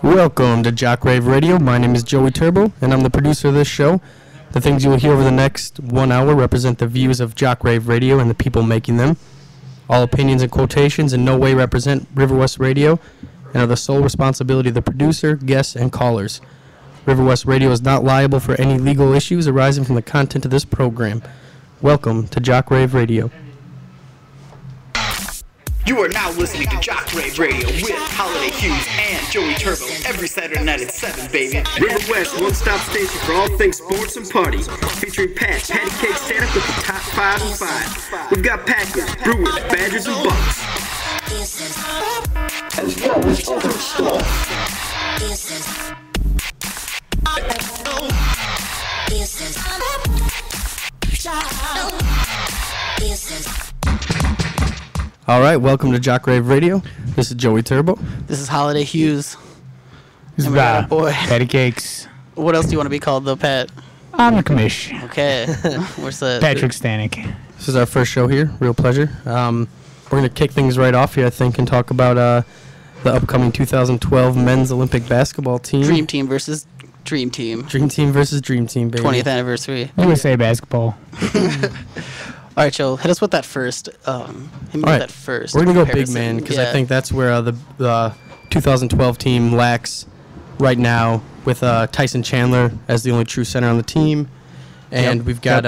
Welcome to Jock, Rave Radio. My name is Joey Turbo, and I'm the producer of this show. The things you will hear over the next 1 hour represent the views of Jock, Rave Radio and the people making them. All opinions and quotations in no way represent River West Radio and are the sole responsibility of the producer, guests, and callers. River West Radio is not liable for any legal issues arising from the content of this program. Welcome to Jock, Rave Radio. You are now listening to Jock Rave Radio with Holiday Hughes and Joey Turbo every Saturday night at 7, baby. River West, one-stop station for all things sports and parties. Featuring Pat, Patty Cake stand-up with the top 5 and 5. We've got Packers, Brewers, Badgers, and Bucks. As well as other stuff. All right, welcome to Jock Rave Radio. This is Joey Turbo. This is Holiday Hughes. This is boy. Patty Cakes. What else do you want to be called, though, Pat? I'm the commish. Okay. Where's the Patrick Stanek. This is our first show here. Real pleasure. We're going to kick things right off here, I think, and talk about the upcoming 2012 men's Olympic basketball team. Dream Team versus Dream Team. Dream Team versus Dream Team, baby. 20th anniversary. USA basketball. All right, Joe, hit us with that first. We're going to go big man because I think that's where the 2012 team lacks right now with Tyson Chandler as the only true center on the team. And we've got...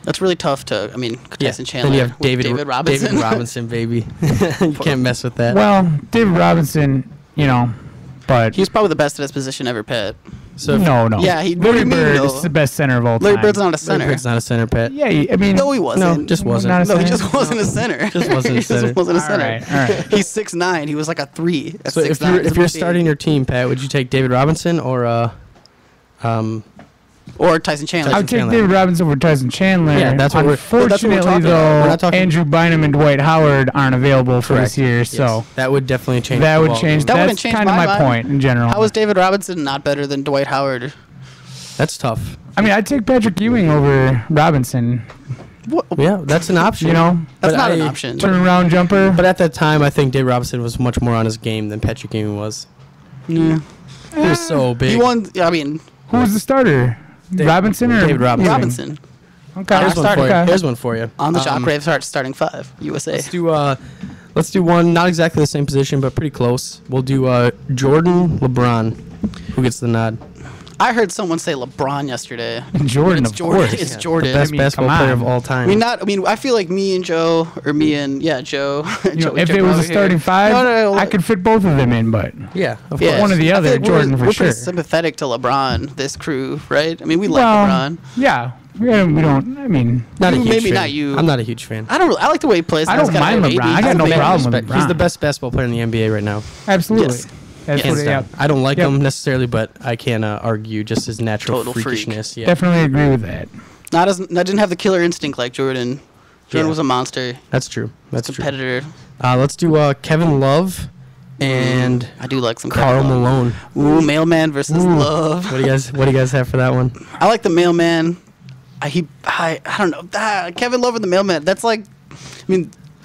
that's really tough to... Tyson Chandler. Then you have David Robinson. David Robinson, baby. You can't mess with that. Well, David Robinson, but... He was probably the best at his position ever, Pat. So no. Yeah, Larry Bird is the best center of all time. Larry Bird's not a center. Larry Bird's not a center, Pat. Yeah, No, he wasn't. No, just wasn't. Not a No, he center? just wasn't a center. Just wasn't a center. He just wasn't a center. All right. He's 6'9". He was like a 3 at So 6'9". if you're starting your team, Pat, would you take David Robinson or Tyson Chandler? I would take David Robinson over Tyson Chandler. Yeah, that's what we're Unfortunately, talking though, about. We're not talking- Andrew Bynum and Dwight Howard aren't available for this year, Yes. so that would definitely change. that the would ball change. game. That wouldn't That's change kind of my my mind. point in general. How is David Robinson not better than Dwight Howard? That's tough. I'd take Patrick Ewing over Robinson. Yeah, that's an option. That's But not an option. Turnaround jumper. But at that time, I think David Robinson was much more on his game than Patrick Ewing was. Yeah. He was so big. He won. Who was the starter? Robinson or David Robinson. Ewing? Robinson. Okay. Here's one for you. Here's one for you. On the Jock Rave starting 5, USA. Let's do one, not exactly the same position, but pretty close. We'll do Jordan, LeBron. Who gets the nod? I heard someone say LeBron yesterday. Jordan, It's of Jordan. course. It's Jordan. The best basketball player of all time. I feel like me and Joe, or me and Joe. If it was a starting 5, I could fit both of them in, but Yeah, of Yeah. course. one or the I other, feel like Jordan we're for sure. pretty sympathetic to LeBron, this crew, right? We like LeBron. Yeah. We don't, Not a huge Maybe fan. not you. I'm not a huge fan. I like the way he plays. I don't mind LeBron. I got no problem with LeBron. He's the best basketball player in the NBA right now. Absolutely. Yes. That's Yes. what, yeah. I don't like Yep. him necessarily, but I can't argue just his natural Total freak. freakishness. Yeah, Definitely agree with that. I didn't have the killer instinct like Jordan. Jordan Yeah. was a monster. that's true. That's true. Competitor. Let's do Kevin Love and I do like some Karl Kevin Love. Malone. Ooh, Mailman versus Love. What do you guys have for that one? I like the Mailman. I don't know. Kevin Love and the Mailman. That's like,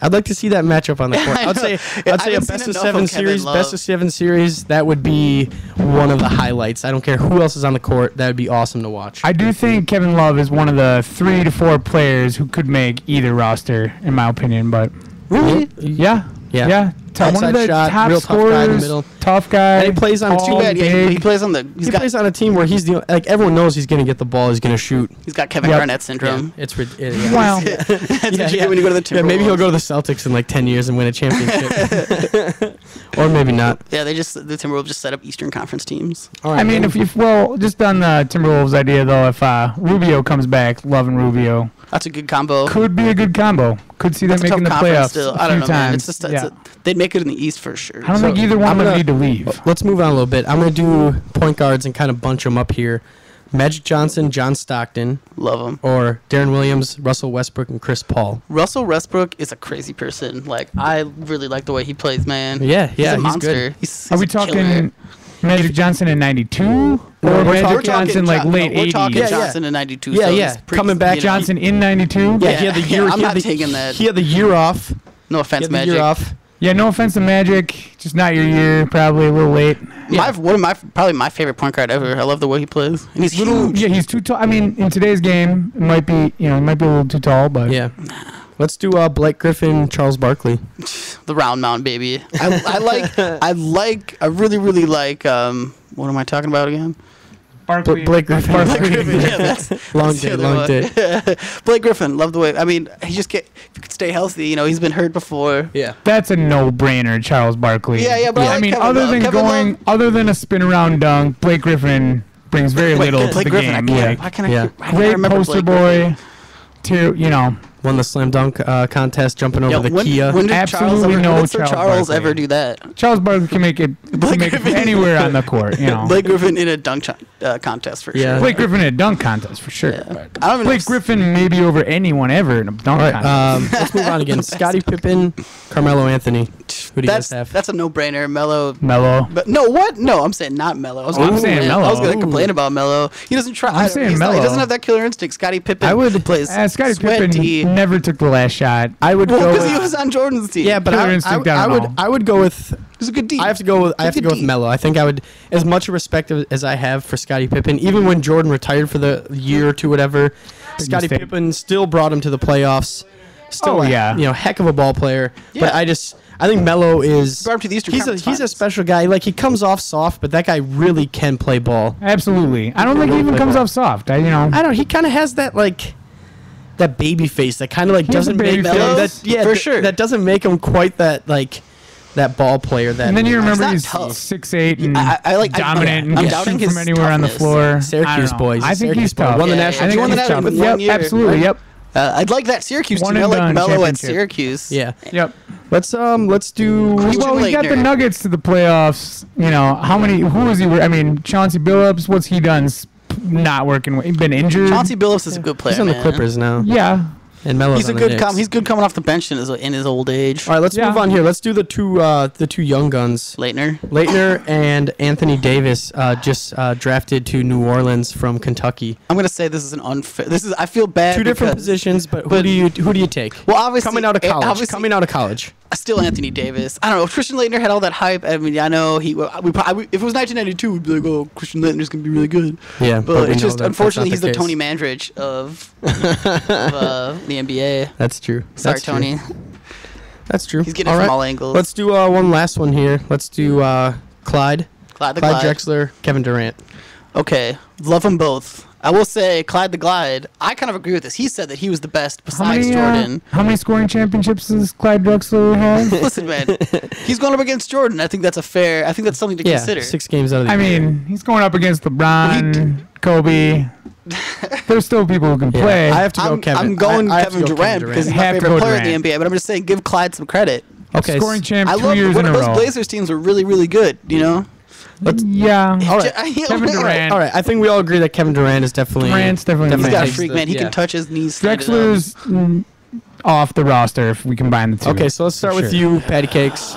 I'd like to see that matchup on the court. I I'd know. say I a haven't best seen of enough 7 of Kevin series. Love. Best of 7 series. That would be one of the highlights. I don't care who else is on the court. That would be awesome to watch. I do think Kevin Love is one of the 3 to 4 players who could make either roster, in my opinion. But Really? yeah. Yeah. One of Outside the shot, top real tough guy in the scorers, middle. tough guy. And he plays on a tall, too bad. Yeah, he big. plays on the. He plays on a team where he's everyone knows he's going to get the ball. He's going to shoot. He's got Kevin Yep. Garnett syndrome. It's yeah. Wow. That's what you get when you go to the Timberwolves. Yeah, maybe he'll go to the Celtics in like 10 years and win a championship. Or maybe not. Yeah, the Timberwolves just set up Eastern Conference teams. All right, I mean, just on the Timberwolves idea, though, if Rubio comes back, Love and Rubio, That's a good combo. could be a good combo. Could see them That's a making the tough conference playoffs still. a I don't few know, man. times. It's just they'd make it in the East for sure. I don't think either one of them need to leave. Let's move on a little bit. I'm going to do point guards and kind of bunch them up here. Magic Johnson, John Stockton, Love him. or Darren Williams, Russell Westbrook, and Chris Paul. Russell Westbrook is a crazy person. Like, I really like the way he plays, man. Yeah, He's a monster. good. He's Are we a killer. talking Magic Johnson in '92 or we're Magic talking- Johnson like late We're talking '80s? Johnson in '92. Yeah, so yeah. he's pretty- Coming back, you know, Johnson in '92. Yeah, he had the Yeah, year. I'm he had not the- taking that. He had the year off. No He offense, had the Magic. year off. Yeah, no offense to Magic, just not your year. Probably a little late. Probably my favorite point guard ever. I love the way he plays. And he's huge. Yeah, he's too tall. I mean, in today's game, it might be a little too tall, but Yeah. Let's do Blake Griffin, Charles Barkley. The round mound, baby. I really, really like. What am I talking about again? Barkley. Blake Griffin. Blake Griffin. Yeah, that's long the day, other long one. day. Blake Griffin, love the way. I mean, if he could stay healthy. He's been hurt before. Yeah. That's a no-brainer, Charles Barkley. Yeah, but I like Kevin other Love. than Kevin other than a spin around dunk, Blake Griffin brings very little to Blake the Griffin, game. Why can't Yeah. I Great remember poster Blake Griffin? boy. To Won the slam dunk contest, jumping over the Kia. When did Absolutely Charles no Charles Charles ever Barkley. do that? Charles Barkley can make it Griffin. anywhere on the court. Blake Griffin in a dunk contest for Yeah. sure. Blake Griffin in a dunk contest for sure. Yeah. But I don't even Blake know. Griffin maybe over anyone ever in a dunk All contest. right, let's move on again. Scottie Pippen, Carmelo Anthony. Who do you guys have? That's a no-brainer. Melo. Mello. But no, what? No, I'm saying not Melo. I was I'm gonna saying complain- Melo. I was going to Ooh. complain about Melo. He doesn't try. I'm saying He Melo. doesn't have that killer instinct. Scottie Pippen. I would- plays Scottie sweaty. Pippen never took the last shot. I would Well, go because he with, was on Jordan's team. yeah, but Killer I instinct, I don't know. I would go with. he's a good team. I have to go with Melo. I think I would, as much respect as I have for Scottie Pippen, even when Jordan retired for the year or two, whatever, Scottie mistake. Pippen still brought him to the playoffs. Still, Oh, yeah. heck of a ball player. Yeah. But I think Melo is. Brought him to the Eastern he's a Conference Finals. special guy. Like, he comes off soft, but that guy really can play ball. Absolutely. I don't think he even comes off soft. I don't. He kind of has that that baby face that kind of has doesn't a baby make face. For sure. That doesn't make him quite that that ball player. That And then you remember not he's tough. 6'8" and I like- dominant I'm and doubting shoot his from anywhere on the toughness. floor. Syracuse I don't know. boys. I think Syracuse he's boy. tough. Won the Yeah, national yeah, I won think the he's national tough. with 1 Yep, year, absolutely. right? Yep. I'd like that Syracuse One team. I and like done Melo at championship. Syracuse. Yeah. Yep. Let's do. Christian Well, we got the Laettner. Nuggets to the playoffs. How many? Who is he? I mean, Chauncey Billups. What's he done? Not working. He's been injured. Chauncey Billups is a good player. He's on the man. Clippers now, Yeah. and Melo's He's a on the good. Knicks. He's good coming off the bench in his old age. All right, let's Yeah. move on here. Let's do the two young guns. Leitner. Leitner and Anthony Davis just drafted to New Orleans from Kentucky. I'm gonna say this is an unfair. I feel bad. Two different because- positions, but who do you take? Well, obviously, Coming out of college. obviously- Still Anthony Davis. I don't know. If Christian Laettner had all that hype, I mean, I know if it was 1992, we'd be like, oh, Christian Laettner's gonna be really good. Yeah, But we it's know just that unfortunately that's he's not the the Tony case. Mandrich of the NBA. That's true. Sorry, That's true. Tony. That's true. He's getting it from all angles. Let's do one last one here. Let's do Clyde. Clyde the Clyde Glide. Drexler, Kevin Durant. Okay, love them both. I will say Clyde the Glide. I kind of agree with this. He said that he was the best besides Jordan. How many scoring championships does Clyde Drexler have? Listen, man, he's going up against Jordan. I think that's I think that's something to Yeah, consider. 6 games out of the I year. mean, he's going up against LeBron, Kobe. There's still people who can Yeah, play. I have to go I'm Kevin. going I have to Kevin go Durant because he's my Have to favorite go player in Durant. the NBA. But I'm just saying, give Clyde some credit. Okay. Scoring champ I 2 love years in a those row. Blazers teams were really, really good. Yeah. All right. Kevin Durant. All right. I think we all agree that Kevin Durant is definitely. Durant's definitely He's got a takes freak, the- man. He yeah. can touch his knees. stand it up. Drexler's off the roster if we combine the two. Okay, so let's start For with sure. you, Patty Cakes.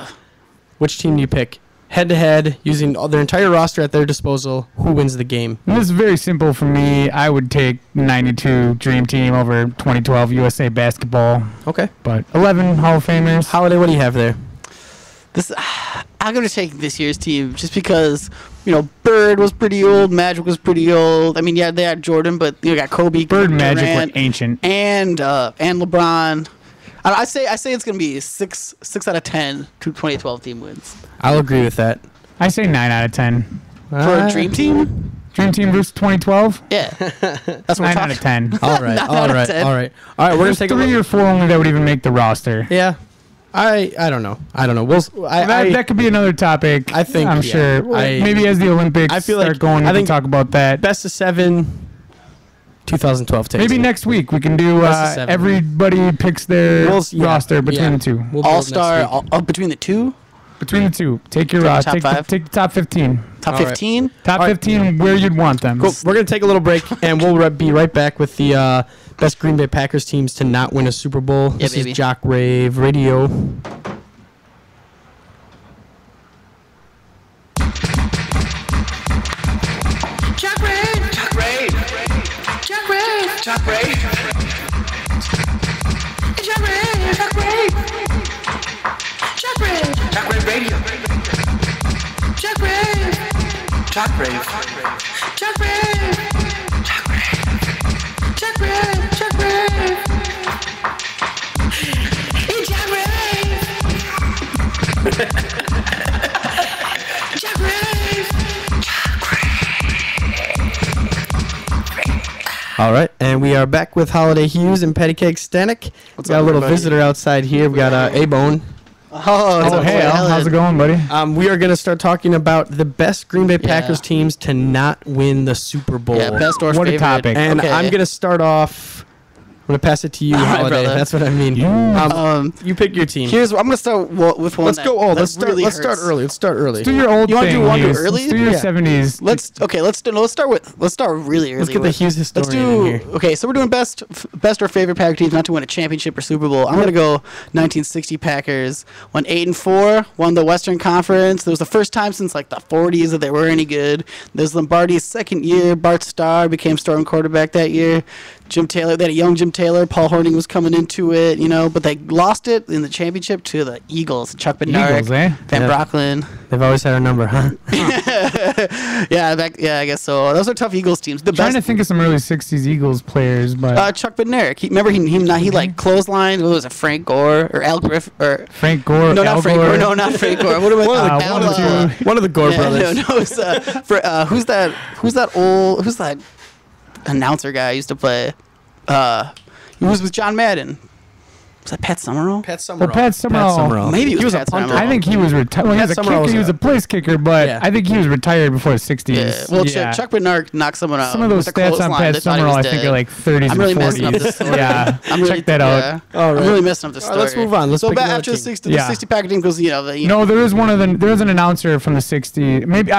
Which team do you pick? Head to head, using all their entire roster at their disposal. Who wins the game? And this is very simple for me. I would take 92 Dream Team over 2012 USA Basketball. Okay. But 11 Hall of Famers. Holiday, what do you have there? I'm going to take this year's team just because, Bird was pretty old, Magic was pretty old. I mean, yeah, they had Jordan, but you got Kobe, Bird and Magic Durant, were ancient. and LeBron. I say it's going to be 6 out of 10 to 2012 team wins I'll agree with that. I say 9 out of 10. for a Dream Team. Dream Team versus 2012? Yeah, that's what 9 we're out of talking. 10. All right, 9 all out of right, 10. all right. All right, we're going There's to take a 3 look. or 4 only that would even make the roster. Yeah. I don't know. That could be another topic. I think, I'm yeah. sure. I- Maybe as the Olympics I feel start like- going, I we can think talk about that. best of 7, 2012 takes Maybe it. next week we can do Best of 7. everybody picks their Yeah, roster between yeah. the two. We'll build All next Star week. between the two, Between the two. Take your Take the top take the, 5? take the top 15. top All right. 15. Top All right. 15 where you'd want them. Cool. We're going to take a little break, and we'll be right back with the best Green Bay Packers teams to not win a Super Bowl. Yeah, This baby. is Jock Rave Radio. Jock Rave. Jock Rave. Jock Rave. Jock Rave. Jock Rave. Jock Rave. Jock Rave. Jock Rave Radio. Jock Rave. Jock Rave. Jock Rave. Jock Rave. Jock Rave. Jock Rave. Hey, Jock Rave. Jock Rave. All right, and we are back with Holiday Hughes and Patty Cake Stanek. We got a little visitor outside here. We got A-Bone. Oh, hey, Al, how's it going, buddy? We are going to start talking about the best Green Bay Packers teams to not win the Super Bowl. Yeah, best or What a favorite. topic. And Okay. I'm going to start off. I'm going to pass it to you, All right, Holiday. brother. That's what I mean. You pick your team. I'm gonna start with one. Let's go. that Let's start. really Let's start hurts. early. Let's start early. Do your old You wanna thing. do one Hughes. early? Let's do your Yeah. 70s. Let's start really early. Let's get the Hughes Let's historian in here. Okay, so we're doing best or favorite Packer teams not to win a championship or Super Bowl. I'm gonna go 1960 Packers. Won 8-4, won the Western Conference. It was the first time since like the 40s that they were any good. There's Lombardi's second year. Bart Starr became starting quarterback that year. Jim Taylor, they had a young Jim Taylor. Paul Hornung was coming into it, but they lost it in the championship to the Eagles. Chuck Bednarik, Eagles, eh? Van Yeah. Brocklin. They've always had our number, huh? Yeah, I guess so. Those are tough Eagles teams. The Trying best. to think of some early 60s Eagles players, but Chuck Bednarik. He like clotheslined. What was it, Frank Gore or Al Griff or Frank Gore, no, Al not Frank Gore. Gore. No, not Frank Gore. What about one of the two. One of the Gore brothers. No, it's who's that announcer guy who used to play? He was with John Madden. Was that Pat Summerall? Pat Well, Pat Summerall. Maybe it was a Pat punter. Summerall. I think he was retired. Well, he was a Summerall kicker. was He was a- a place kicker, but Yeah. I think he was retired before the 60s. Yeah. Well, yeah. Chuck Bednarik knocked someone out. Some of those with a stats on clothesline. Pat They thought he Summerall, I was think, dead. are like 30s I'm really and 40s. messing up this story. Yeah, I'm really, check that out. Yeah. All right. I'm really messing up the All story. right, let's move on. Let's so pick back another after team. 60, Yeah. the 60 Packer team goes, No, there is there was an announcer from the 60s. Maybe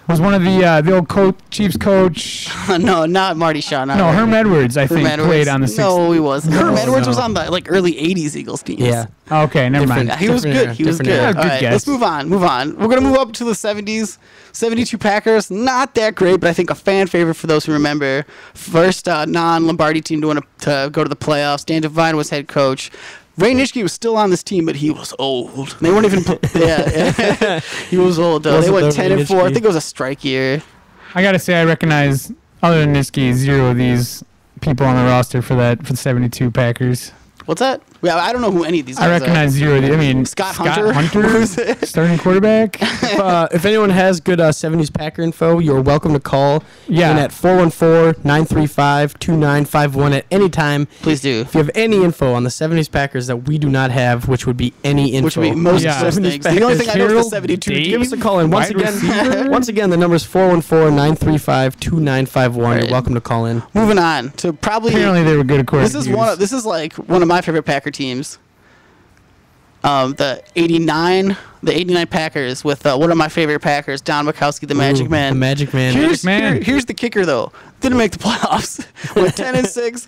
was one of the old Chiefs coach. no, not Marty Shaw. Not No, Marty. Herm Edwards, I think, Herm Edwards. played on the 60s. No, he wasn't. Herm Edwards was no. on the early 80s Eagles teams. Yeah. Okay, never mind. Yeah, he was Different good. era, He was different good. era. All Good right, guess. let's move on. We're going to move up to the 70s. 72 Packers, not that great, but I think a fan favorite for those who remember. First non-Lombardi team to go to the playoffs. Dan Devine was head coach. Ray Nitschke was still on this team, but he was old. They weren't even. Yeah, he was old though. They Wasn't went the Ray 10-4. I Nitschke. think it was a strike year. I gotta say, I recognize other than Niski, zero of these people on the roster for the 72 Packers. What's that? Yeah, I don't know who any of these guys I recognize zero. I mean, Scott Hunter? Who's it? starting quarterback. If anyone has good 70s Packer info, you're welcome to call Yeah. in at 414-935-2951 at any time. Please do. If you have any info on the 70s Packers that we do not have, which would be any info, Which would be most Yeah. of those 70s things. The only thing I know is Carroll, the 72 Dave, team. give us a call in. Once Wide receiver? again, once again, the number is 414-935-2951. Right. You're welcome to call in. Moving on to probably. Apparently, they were good according This to is Hughes. This is like one of my favorite Packer teams. The 89 Packers with one of my favorite Packers, Don Mikowski, the Magic Ooh, Man. The Magic Man. Here's the kicker though. Didn't make the playoffs. Went 10-6,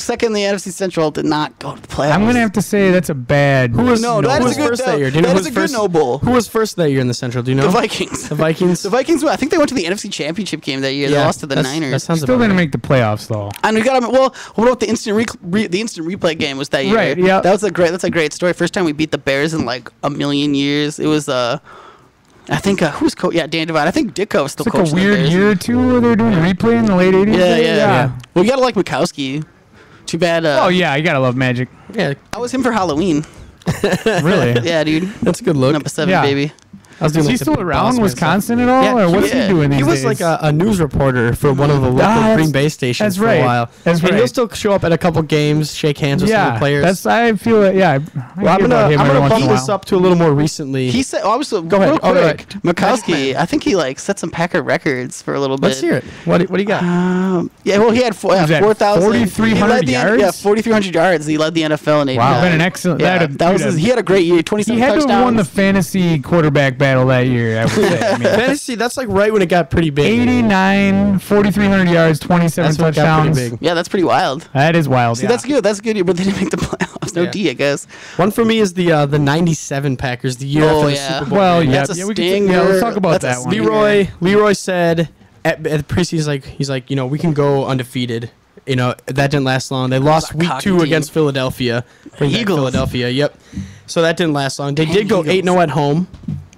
second in the NFC Central. Did not go to the playoffs. I'm gonna have to say that's a bad. Who was No, who that is was a good first no. that year? Do you know That who is was a good first? no bowl. Who was first that year in the Central? Do you know? The Vikings. The Vikings. The Vikings. I think they went to the NFC Championship game that year. They lost to the that's- Niners. That sounds Still about didn't right. make the playoffs though. And we got them. Well, what about the instant replay game? Was that year? Right, yeah. That's a great story. First time we beat the Bears in like a million years. It was I think who's coach? Yeah, Dan Devine. I think Ditko was still It's like a coaching the weird Bears. year or two where they're doing replay in the late 80s. Yeah. Well, you gotta like Mikowski. Too bad. Oh yeah, you gotta love Magic. Yeah, I was him for Halloween. Really? Yeah, dude. that's a good look. Number 7, Yeah. baby. I was doing Is he like the still Big around Boss Man Wisconsin at all, Yeah, or what's he yeah. doing these He was days? like a news reporter for one of the local that's- Green Bay stations that's for right. a while. That's and he'll right. still show up at a couple games, shake hands with some of yeah, the players. that's I feel it. Yeah, well, I'm gonna bump once in a this while. up to a little more recently. He said, obviously, Go ahead. real Oh, quick, right. Mikowski, I think he like set some Packer records for a little bit. Let's hear it. What do you got? Yeah, well, he had Was that 4,000. 4,300 yards? Yeah, 4,300 yards. He led the NFL in 89. Wow, been an excellent. Yeah, that was he had a great year. 27 He had to touchdowns. have won the fantasy quarterback battle that year. I would say. I mean, Fantasy, that's like right when it got pretty big. 89, 4,300 yards, 27 That's when it got touchdowns. pretty big. Yeah, that's pretty wild. That is wild. See, yeah. that's good. That's a good year, but they didn't make the playoffs. No Yeah. D, I guess. One for me is the 97 Packers, the year Oh, after the yeah. Super Bowl. Well, ring. yeah, That's a yeah, we can, stinger. yeah, let's talk about That's a that one. stinger. Leroy said at the preseason, he's like, you know, we can go undefeated. You know, that didn't last long. They lost a week cocky 2 team. against Philadelphia. Bring back Eagles. Philadelphia, yep. So that didn't last long. They did go Eagles. 8-0 at home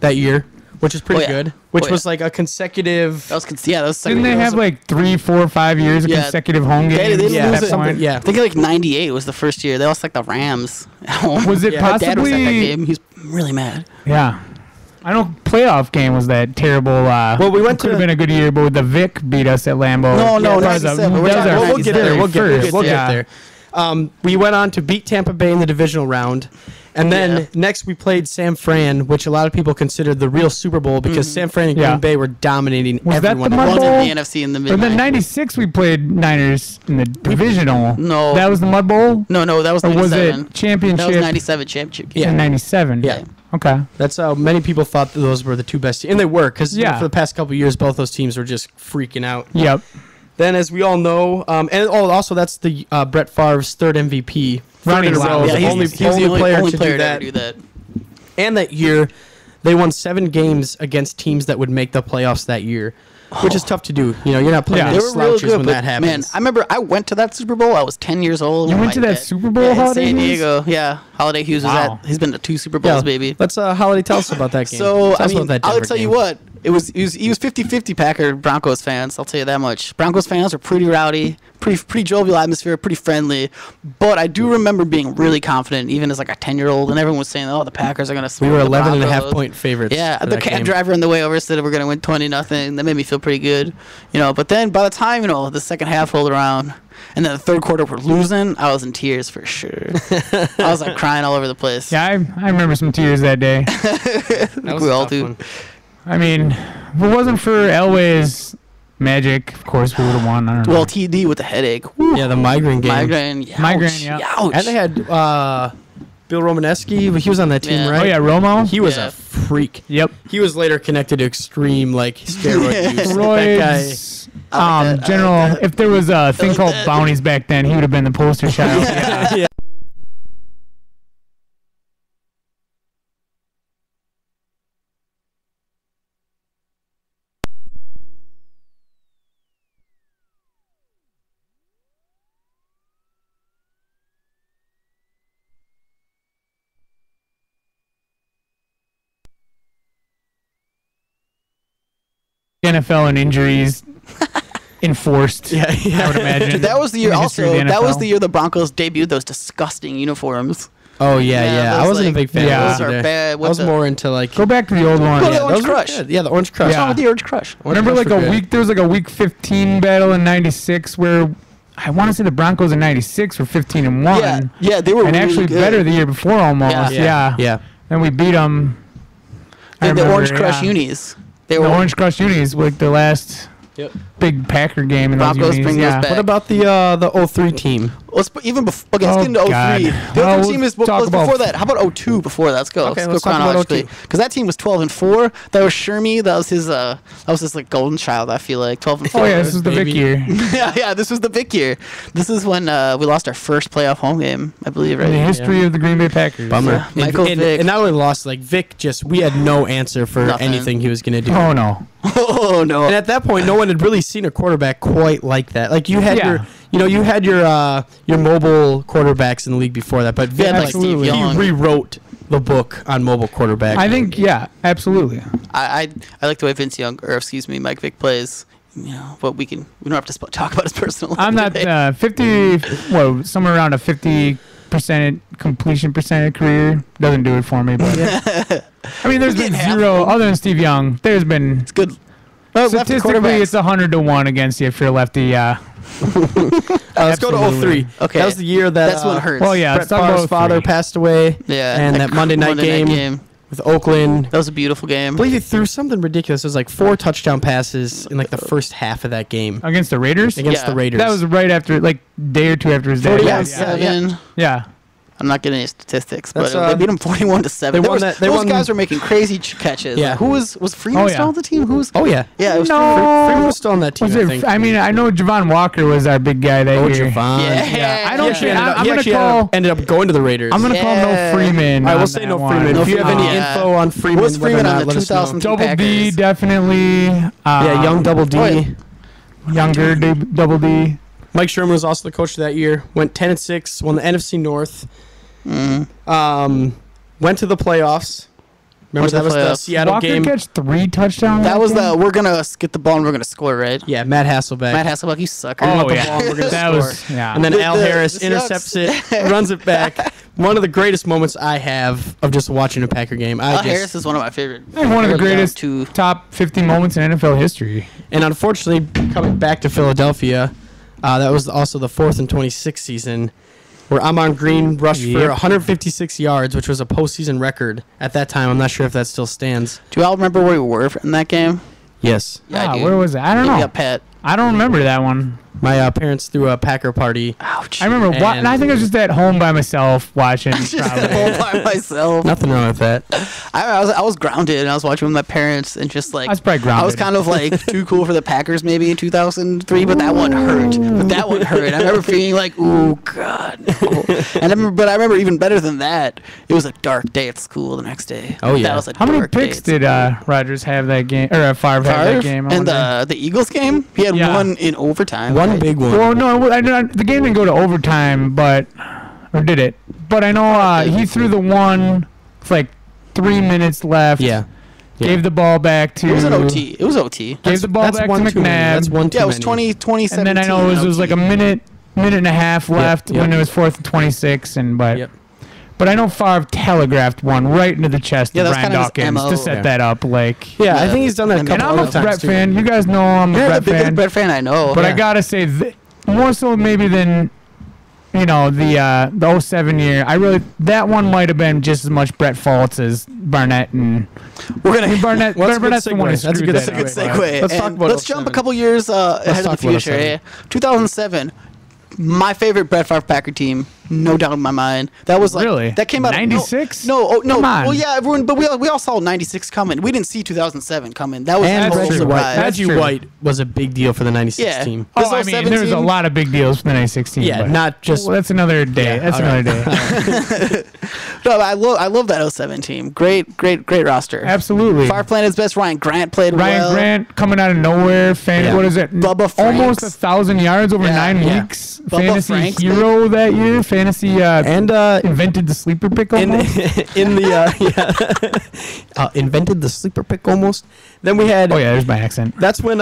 that year which is pretty Oh, yeah. good. Which Oh, yeah. was like a consecutive. That was that was second. Didn't they have like 3, 4, 5 years of Yeah. consecutive home They games? didn't Yeah, lose at it. that point? Yeah. I think like '98 was the first year. They lost like the Rams at home. Was it Yeah. My dad was at that possibly? game. He's really mad. Yeah. I know playoff game was that terrible. Well, we went could to- have been a good year, but the Vic beat us at Lambeau. No, That was 97. that We're was talking our about We'll get there. very We'll get there. first, We'll yeah. get there. We went on to beat Tampa Bay in the divisional round. And then Yeah. next we played San Fran, which a lot of people considered the real Super Bowl because San Fran and Green Yeah. Bay were dominating Was that everyone. the One's Mud in Bowl? the NFC in the mid. But then '96 we played Niners in the divisional. No. That was the Mud Bowl? No, that was Or was 97. it championship? That was 97 championship. Yeah. in '97. Yeah. Okay. That's how many people thought that those were the two best teams. And they were because Yeah. for the past couple of years, both those teams were just freaking out. Yep. Then, as we all know, also that's the Brett Favre's third MVP. Ronnie Third in a row. Lott. The Yeah, only he's the only player to to do ever that. do that. And that year, they won 7 games against teams that would make the playoffs that year, which is tough to do. You know, you're not playing Yeah. They against were real slouches good, when but that happens. man, I remember I went to that Super Bowl. I was 10 years old. You with went my to that dad. Super Bowl, Yeah, in Holiday San Hughes? Diego. Yeah, Holiday Hughes was Wow. at. He's been to 2 Super Bowls, baby. Let's Holiday tell us about that game. So Tell I us mean, about that I'll Denver tell you game. what. He was 50-50 Packer Broncos fans. I'll tell you that much. Broncos fans are pretty rowdy, pretty jovial atmosphere, pretty friendly. But I do remember being really confident, even as like a 10-year-old, and everyone was saying, "Oh, the Packers are gonna." We were smoke the 11 and a half Broncos." point favorites. Yeah, for the that cab game. driver on the way over said we're gonna win 20-0. That made me feel pretty good, But then by the time the second half rolled around, and then the third quarter we're losing, I was in tears for sure. I was like crying all over the place. Yeah, I remember some tears that day. That was we a all tough do. one. I mean, if it wasn't for Elway's magic, of course we would have won. I don't know. Well, TD with the headache. Whew. Yeah, the migraine game. Migraine. Youch, Migraine, yeah. Youch. And they had Bill Romanesky. He was on that team, Yeah. right? Oh yeah, Romo. He was Yeah. a freak. Yep. He was later connected to extreme steroid Yeah. use. That Roy's I like that, I general. like that. If there was a thing like called that. bounties back then, he would have been the poster child. guy. Yeah. NFL and injuries enforced. Yeah, I would imagine. Dude, that was the year. in history of Also, the that was NFL. the year the Broncos debuted those disgusting uniforms. Oh yeah. I those, wasn't like, a big fan. yeah. of Those those are either. bad. I What was the- more into Go back to the old one. Go to the yeah, Orange those were Crush. good. Yeah, the Orange Crush. Yeah. Oh, the Orange Crush. Orange Remember Crush like were a good. week? There was like a week 15 battle in '96 where I want to say the Broncos in '96 were 15-1. Yeah, they were and really actually good. better the year before almost. Yeah. Yeah. And we beat them. The Orange Crush unis. They The were Orange Crush unis like the last Yep. big Packer game in Broncos those unis. bring those Yeah. back. What about the 03 team? Let's put, even before let's Oh, get into 03. God. The Well, other we'll team is talk let's about- before that. How about 02 before that? Let's go. Okay, let's let's go talk about chronologically. 02. Because that team was 12-4. That was Shermy. That was his like golden child. I feel like 12-4. Oh yeah, this is the Maybe. Vic year. yeah. This was the Vic year. This is when we lost our first playoff home game, I believe, In the right? history of the Green Bay Packers. Bummer. Yeah, Michael and, Vick. and not only lost, Vic we had no answer for Nothing. anything he was going to do. Oh no. Oh no. And at that point, no one had really seen a quarterback quite like that. Like you had Yeah. you had your mobile quarterbacks in the league before that, but Vic, Yeah, like Steve he Young. rewrote the book on mobile quarterback. I think absolutely. I like the way Mike Vick plays. But we don't have to talk about his personal life. I'm not today. 50. Well, somewhere around a 50% completion percentage career doesn't do it for me. But I mean, there's been Getting half zero of them. other than Steve Young. There's been It's good. Lefty statistically quarterbacks. it's 100-1 against you if you're a lefty. Yeah. let's go to Absolutely. 03. Okay. That was the year that That's what hurts. Well, yeah. Brett Let's talk about Favre's father 03. passed away. Yeah. And that Monday night game. With Oakland. That was a beautiful game. I believe he threw something ridiculous. It was 4 touchdown passes in the first half of that game Against the Raiders. against Yeah. the Raiders. That was right after, day or two after his dad. 41-7. Yeah. I'm not getting any statistics, That's, but they beat him 41-7. they There won was- that- they those won- guys were making crazy catches. Yeah. Who was Freeman Oh, yeah. still on the team? Who was? oh yeah. Yeah, it was No. Freeman was still on that team. Was I it? think. I mean, I know Javon Walker was our big guy that Oh, year. Javon. Yeah. I don't. He I'm actually gonna call. ended up going to the Raiders. I'm gonna call Yeah. no Freeman. All right, on we'll say that no one. Freeman. No If you have Freeman. any Yeah. info on Freeman, What's whether or Freeman on not, the let us know. 2002 Double D Packers? definitely. Yeah, young Double D. Oh, yeah. Younger Double D. Mike Sherman was also the coach of that year. Went 10-6, won the NFC North. Mm. Went to the playoffs. Remember that was the playoffs. Seattle Walker game? catch 3 touchdowns. That was game? the we're gonna get the ball and we're gonna score, right? Yeah, Matt Hasselbeck. Matt Hasselbeck, you sucker. Oh, the yeah. ball and we're gonna that score. was, yeah. And then Al The Harris Seahawks. intercepts it, runs it back. One of the greatest moments I have of just watching a Packer game. Al Harris is one of my favorite. I think one of the greatest Two. top 50 moments in NFL history. And unfortunately, coming back to Philadelphia, that was also the 4th and 26 season, where Amon Green rushed for Yep. 156 yards, which was a postseason record at that time. I'm not sure if that still stands. Do you all remember where we were in that game? Yes. Yeah, I do. Where was it? I don't know. Yeah, Pat. I don't remember that one. My parents threw a Packer party. Ouch. I remember, and I think I was just at home by myself watching. just Probably. all by myself. Nothing wrong with that. I was grounded and I was watching with my parents and just like I was probably grounded. I was kind of like too cool for the Packers maybe in 2003, but that one hurt. I remember feeling like, ooh god. No. And I remember even better than that. It was a dark day at school the next day. Oh, yeah. That was a How many dark day picks at did school. Rodgers have that game, or Favre have that game? I And wonder? the Eagles game, he had Yeah. one in overtime. One right? big one. Well, no, the game didn't go to overtime, or did it? But I know he threw the one with like 3 minutes left. Yeah. Gave the ball back to. It was an OT. It was OT. Gave the ball That's back to one too many. That's McNabb. one too Yeah, it was many. 2017. And then I know it was like a minute and a half left yep. when it was 4th and 26, Yep. But I know Favre telegraphed one right into the chest Yeah, of that's Brian kind of his Dawkins MO. to set Yeah. that up. Like, Yeah, I think he's done that a And couple and I'm other a times Brett too. fan. You guys know I'm a Yeah, the Brett biggest fan. Brett fan I know. But I Yeah. gotta say, more so maybe than the 07 year. That one might have been just as much Brett faults as Barnett and We're gonna Barnett. Well, that's a good Barnett's the one who segue. That's a screwed good that segue. up. Good segue. Let's talk And about let's jump a 07. couple years ahead of the talk about future. 07. Yeah. 2007, my favorite Brett Favre Packer team, no doubt in my mind. That was like Really? that came out 96? No, no. Come on. Well, yeah, everyone, but we all saw 96 coming. We didn't see 2007 coming. That was And a total Reggie Reggie White. surprise. That's Reggie true. White was a big deal for the 96 Yeah. team. This Oh, I mean, 07 there's a team? lot of big deals for the 2016. Yeah, but not just... well, that's another day. Yeah, That's all another right. day. No, I love that 07 team. Great roster. Absolutely. Favre playing his best. Ryan Grant played Ryan well. Grant coming out of nowhere. Yeah. What is it? Bubba Almost Franks. 1,000 yards over Yeah, 9 yeah. weeks. Bubba Fantasy Franks, hero that year. Fantasy And invented the sleeper pick almost. invented the sleeper pick almost. Then we had... Oh yeah, there's my accent. That's when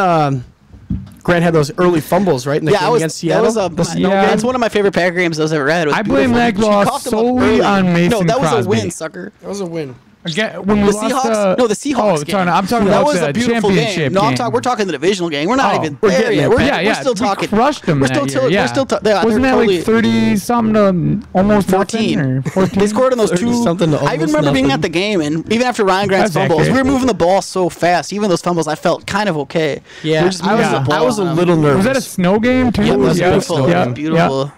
Grant had those early fumbles, right? In the Yeah, game against Seattle. that was The yeah. that's one of my favorite Packer games I've ever had. It was I blame beautiful. that She loss coughed him up solely early. on Mason No, that was Crosby. a win, sucker. That was a win. Again, when we The lost, Seahawks? No, the Seahawks Oh, game. I'm talking That about was the a beautiful championship game. No, game. we're talking the divisional game. We're not Oh, even we're there getting yet. there, We're, Pat. we're still talking. We crushed them We're that still year, till- yeah. we're still ta- yeah, Wasn't they're that totally- like 30 something to almost 14. nothing, or 14? They scored on those 30 two. something to I even almost remember being nothing. at the game, and even after Ryan Grant's That's fumbles, accurate. we were moving the ball so fast. Even those fumbles, I felt kind of okay. We Yeah, were just I moving was, the ball I was a on 'em. little nervous. Was that a snow game too? Yeah, it was Yeah, beautiful. yeah, Beautiful.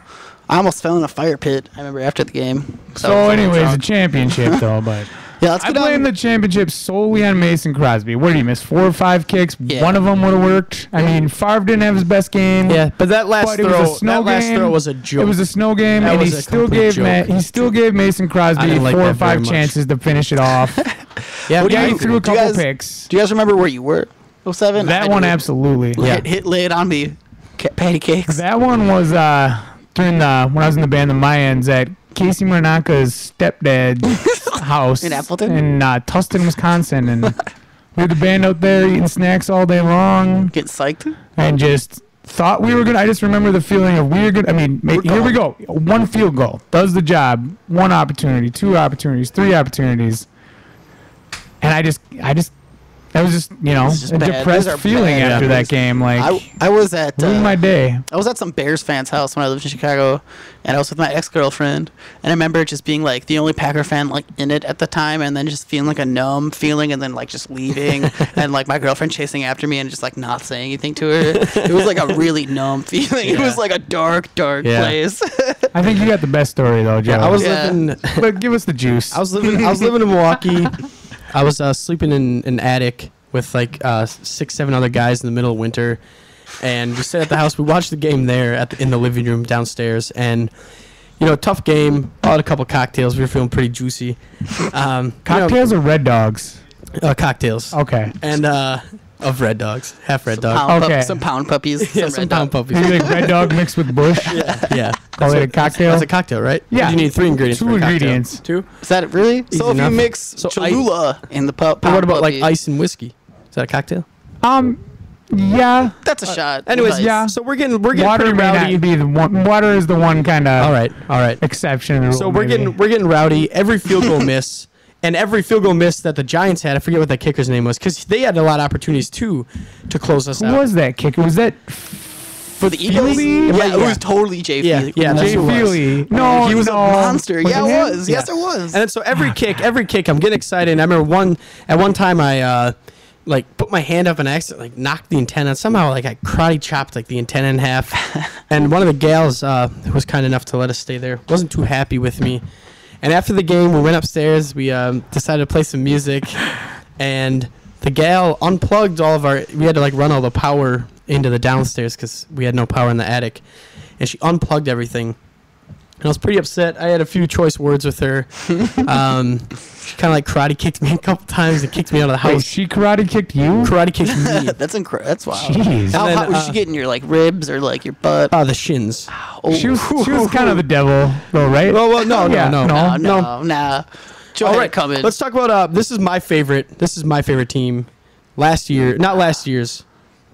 I almost fell in a fire pit. I remember after the game. So, anyways, the championship though, but yeah, let's I get blame on. the championship solely on Mason Crosby. What did he miss? 4 or 5 kicks. Yeah. One of them would have worked. I mean, Favre didn't have his best game. Yeah, but that last But it was a throw, snow that last game. throw was a joke. It was a snow game, That and he was a still complete gave joke. Mason I Crosby didn't like 4 or that very 5 much. chances to finish it off. yeah, What do Yeah, you he think? threw a Do you couple guys- picks. Do you guys remember where you were? 07? That I one do. absolutely. Yeah. Lay it on me. Patty cakes. That one was during when I was in the band, the Mayans, at Casey Moranaka's stepdad's house In Appleton? in Tustin, Wisconsin, and we had the band out there eating snacks all day long, Getting psyched. and just thought we were gonna. I just remember the feeling of we were gonna. I mean, here we go. One field goal does the job. 1 opportunity, 2 opportunities, 3 opportunities, and I just. That was just, It's just a bad. Those depressed are feeling bad. after that game. Like, I was at ruined my day. I was at some Bears fans' house when I lived in Chicago, and I was with my ex-girlfriend, and I remember just being like the only Packer fan like in it at the time, and then just feeling like a numb feeling, and then like just leaving, and like my girlfriend chasing after me and just like not saying anything to her. It was like a really numb feeling. It was like a dark Yeah. place. I think you got the best story though, Joe. Yeah, I was Yeah. living. But give us the juice. I was living in Milwaukee. I was sleeping in an attic with like 6-7 other guys in the middle of winter, and we sat at the house. We watched the game there in the living room downstairs, and tough game. Bought a couple cocktails. We were feeling pretty juicy. Cocktails or Red Dogs? Cocktails. Okay. And of Red Dogs, half Red Dog. Okay. Some pound puppies. Yeah, some some red pound dog. puppies. Maybe like Red Dog mixed with Bush. Yeah. Call it a cocktail. That's a cocktail, right? Yeah. You need 3 ingredients. Two for a cocktail. ingredients. 2. Is that it really? Easy So if enough. you mix So Cholula in the pound What about like puppy, ice and whiskey? Is that a cocktail? Yeah. that's a shot. Anyways, Nice. yeah. So we're getting Water pretty may rowdy. not be the one. Water is the one kind of All right. exception. To the So rule, we're maybe. getting rowdy. Every field goal miss, and every field goal miss that the Giants had. I forget what that kicker's name was, because they had a lot of opportunities too to close us Who out. was that kicker? Was that For the Eagles? Feely? Yeah, it Yeah. was totally Jay Yeah, Feely. yeah, that's Jay who it was. Feely? No, He was a no. monster. Was Yeah, it it him? was. Yes, Yeah. it was. And then so every kick, I'm getting excited. And I remember at one time I like put my hand up and I accidentally like knocked the antenna. Somehow like I karate chopped like the antenna in half. And one of the gals who was kind enough to let us stay there wasn't too happy with me. And after the game, we went upstairs. We decided to play some music, and the gal unplugged all of our. We had to like run all the power into the downstairs because we had no power in the attic, and she unplugged everything. And I was pretty upset. I had a few choice words with her. She kind of like karate kicked me a couple times and kicked me out of the Wait, house. she karate kicked you? Karate kicked me. That's incredible. That's wild. Jeez. How And then, hot was she getting? Your like ribs or like your butt? The shins. Oh, She was kind of the devil, though, right? Well, no, Yeah, no. nah. Joe All had right, it coming. let's talk about. This is my favorite. This is my favorite team. Last year, not last year's.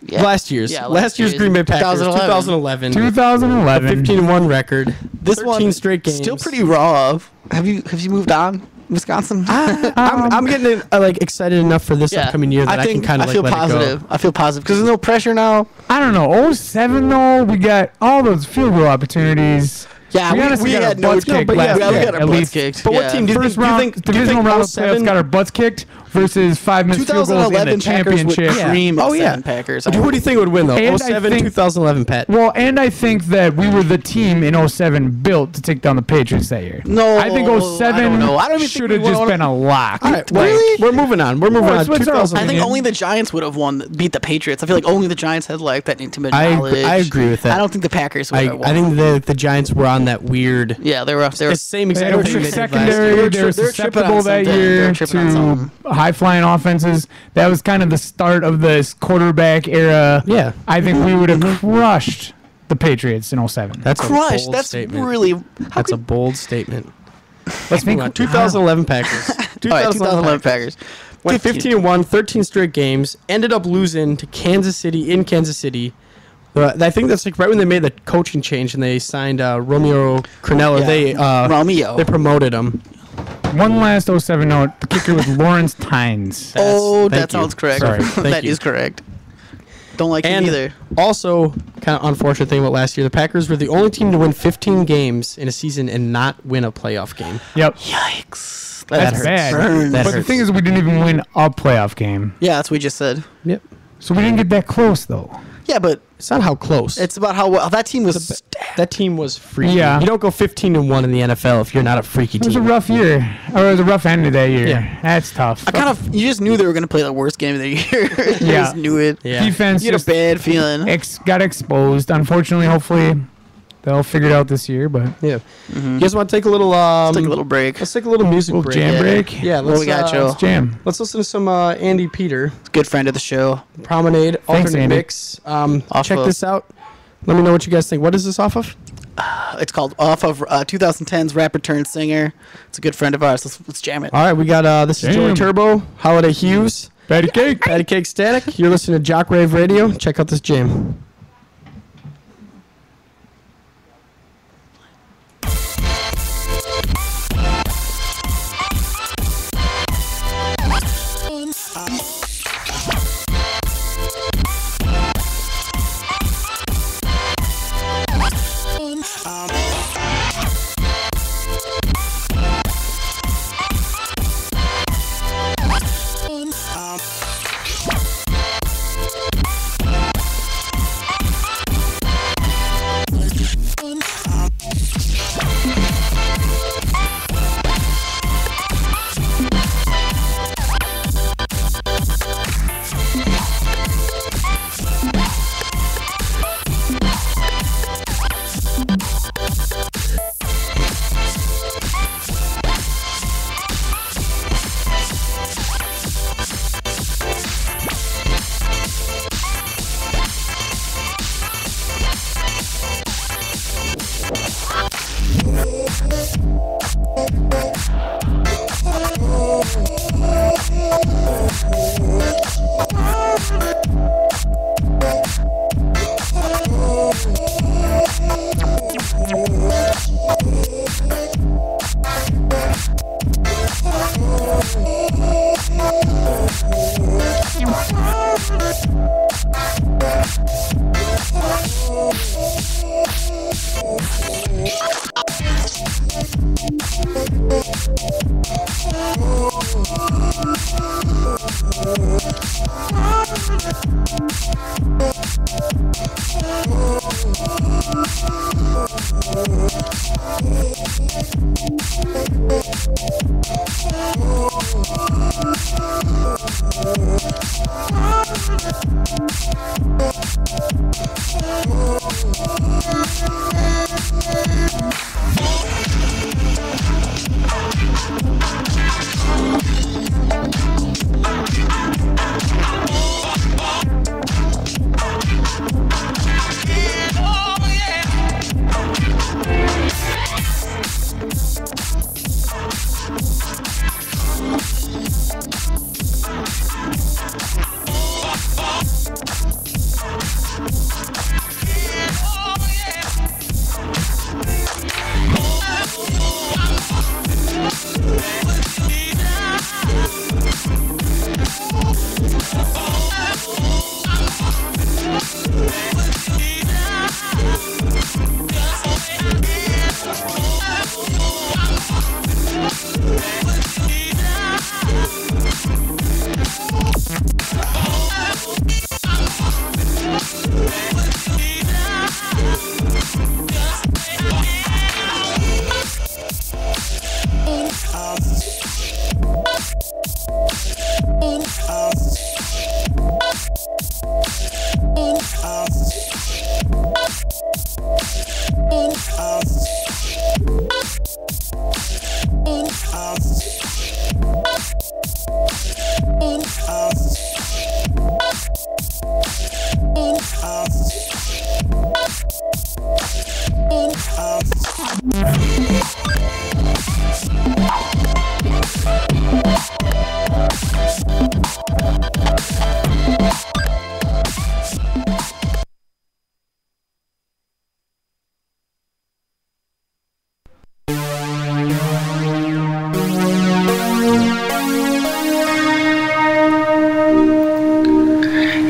Yeah. Last year's. Yeah, last year's Green Bay Packers. 2011. 2011. 2011. 15-1 record. This 13 one straight games. still pretty raw. Have you moved on, Wisconsin? I'm getting like excited enough for this upcoming year that I can kind of like feel let positive. it go. I feel positive because there's no pressure now. I don't know. 07, though, we got all those field goal opportunities. Yeah, honestly we got had our no butts kicked but yeah, last we year, got our at butts least. kicked. But what Yeah. team do you First think? round, divisional round of playoffs, got our butts kicked versus 5 minutes field goals in the 2011 Packers would championship. cream Oh, 07 yeah. Packers. Who do you think would win though? And I 07, think- 2011, Pat. Well, and I think that we were the team in 07 built to take down the Patriots that year. No, I think I 07 don't know. I don't even think should we have just won- been a lock. All right, Really? we're moving on. We're moving Well, on. what's our 2000 I think opinion? only the Giants would have beat the Patriots. I feel like only the Giants had like that intimate I knowledge. agree with that. I don't think the Packers would have won. I think the Giants were on that weird. Yeah, they were. The same They exact were thing they did last secondary. year. They were They're tripping on susceptible that something. year They're tripping on to something. high-flying offenses. That was kind of the start of this quarterback era. Yeah. I think we would have crushed the Patriots in 07. That's a Crushed. bold That's statement. really. That's a bold statement. Let's Move on. 2011 Packers. All right, 2011 Packers. Went 15-1, 13 straight games. Ended up losing to Kansas City in Kansas City. I think that's like right when they made the coaching change and they signed Romeo Crennel. Yeah. Romeo. They promoted him. One last 07 note. The kicker was Lawrence Tynes. Oh, Thank that you. sounds correct. Sorry, thank That you. is correct. Don't like him And either. also, kind of unfortunate thing about last year, the Packers were the only team to win 15 games in a season and not win a playoff game. Yep. Yikes. That's hurts. bad. Burns. That But the hurts. thing is, we didn't even win a playoff game. Yeah, that's what we just said. Yep. So we didn't get that close, though. Yeah, but It's not how close. it's about how well that team was. That team was freaky. Yeah. You don't go 15-1 in the NFL if you're not a freaky It was a team. rough year. Or it was a rough end of that year. Yeah. That's tough. I kind of you just knew they were going to play the worst game of the year. You Yeah. just knew it. Yeah. Defense You had a just bad feeling. got exposed. Unfortunately, hopefully, they'll figure it out this year. But Yeah. You guys want to take a little? Let's take a little break. Let's take a little music little break. jam Yeah. break. Yeah. What Let's we got, Joe? Let's jam. Let's listen to some Andy Peter, Good friend of the show. Promenade, Thanks, alternate Andy. mix. Off Check of- this out. Let me know what you guys think. What is this off of? It's called off of 2010's rapper turned singer. It's a good friend of ours. Let's jam it. All right, we got this is Joey Damn. Turbo, Holiday Hughes, Patty cake. Patty Cake Static. You're listening to Jock Rave Radio. Check out this jam.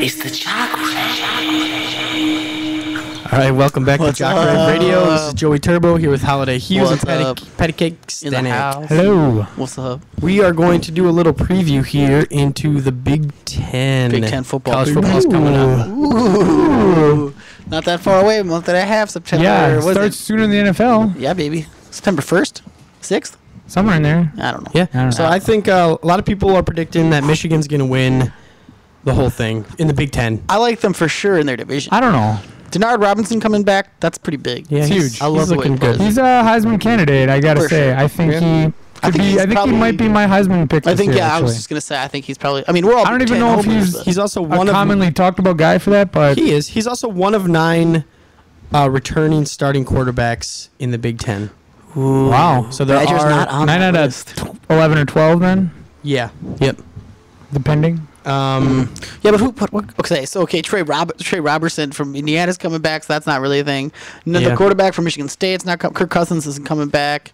It's the Jock All right, welcome back What's to Jock Rave Radio. This is up? Joey Turbo here with Holiday Hughes What's and up? Patty Cake In the Stanek. house. Hello. What's up? We are going to do a little preview here into the Big Ten. Big Ten football. College football's coming up. Ooh. Not that far away. A month and a half. September. Yeah, what is starts it? sooner than the NFL. Yeah, baby. September 1st? 6th? Somewhere in there. I don't know. Yeah. I don't So know. I think a lot of people are predicting that Michigan's going to win the whole thing in the Big Ten. I like them for sure in their division. I don't know. Denard Robinson coming back, that's pretty big. Yeah, It's he's- huge. I love he's the way looking he plays. good. He's a Heisman candidate, I gotta For say. sure. I think Yeah. he could think be. he's I think probably- he might be my Heisman pick. I this think, year, yeah, I was actually. just going to say, I think he's probably, I mean, we're all I don't Big even Ten know if homers, he's- but- He's also a one of commonly talked about guy for that, but he is. He's also one of 9 returning starting quarterbacks in the Big Ten. wow. So there Badger's are not on 9 that out list. of 11 or 12 then, Yeah. Yep. depending. Yeah, but what okay, so Trey Robertson from Indiana's coming back, so that's not really a thing. No, Yeah. the quarterback from Michigan State's not Kirk Cousins isn't coming back.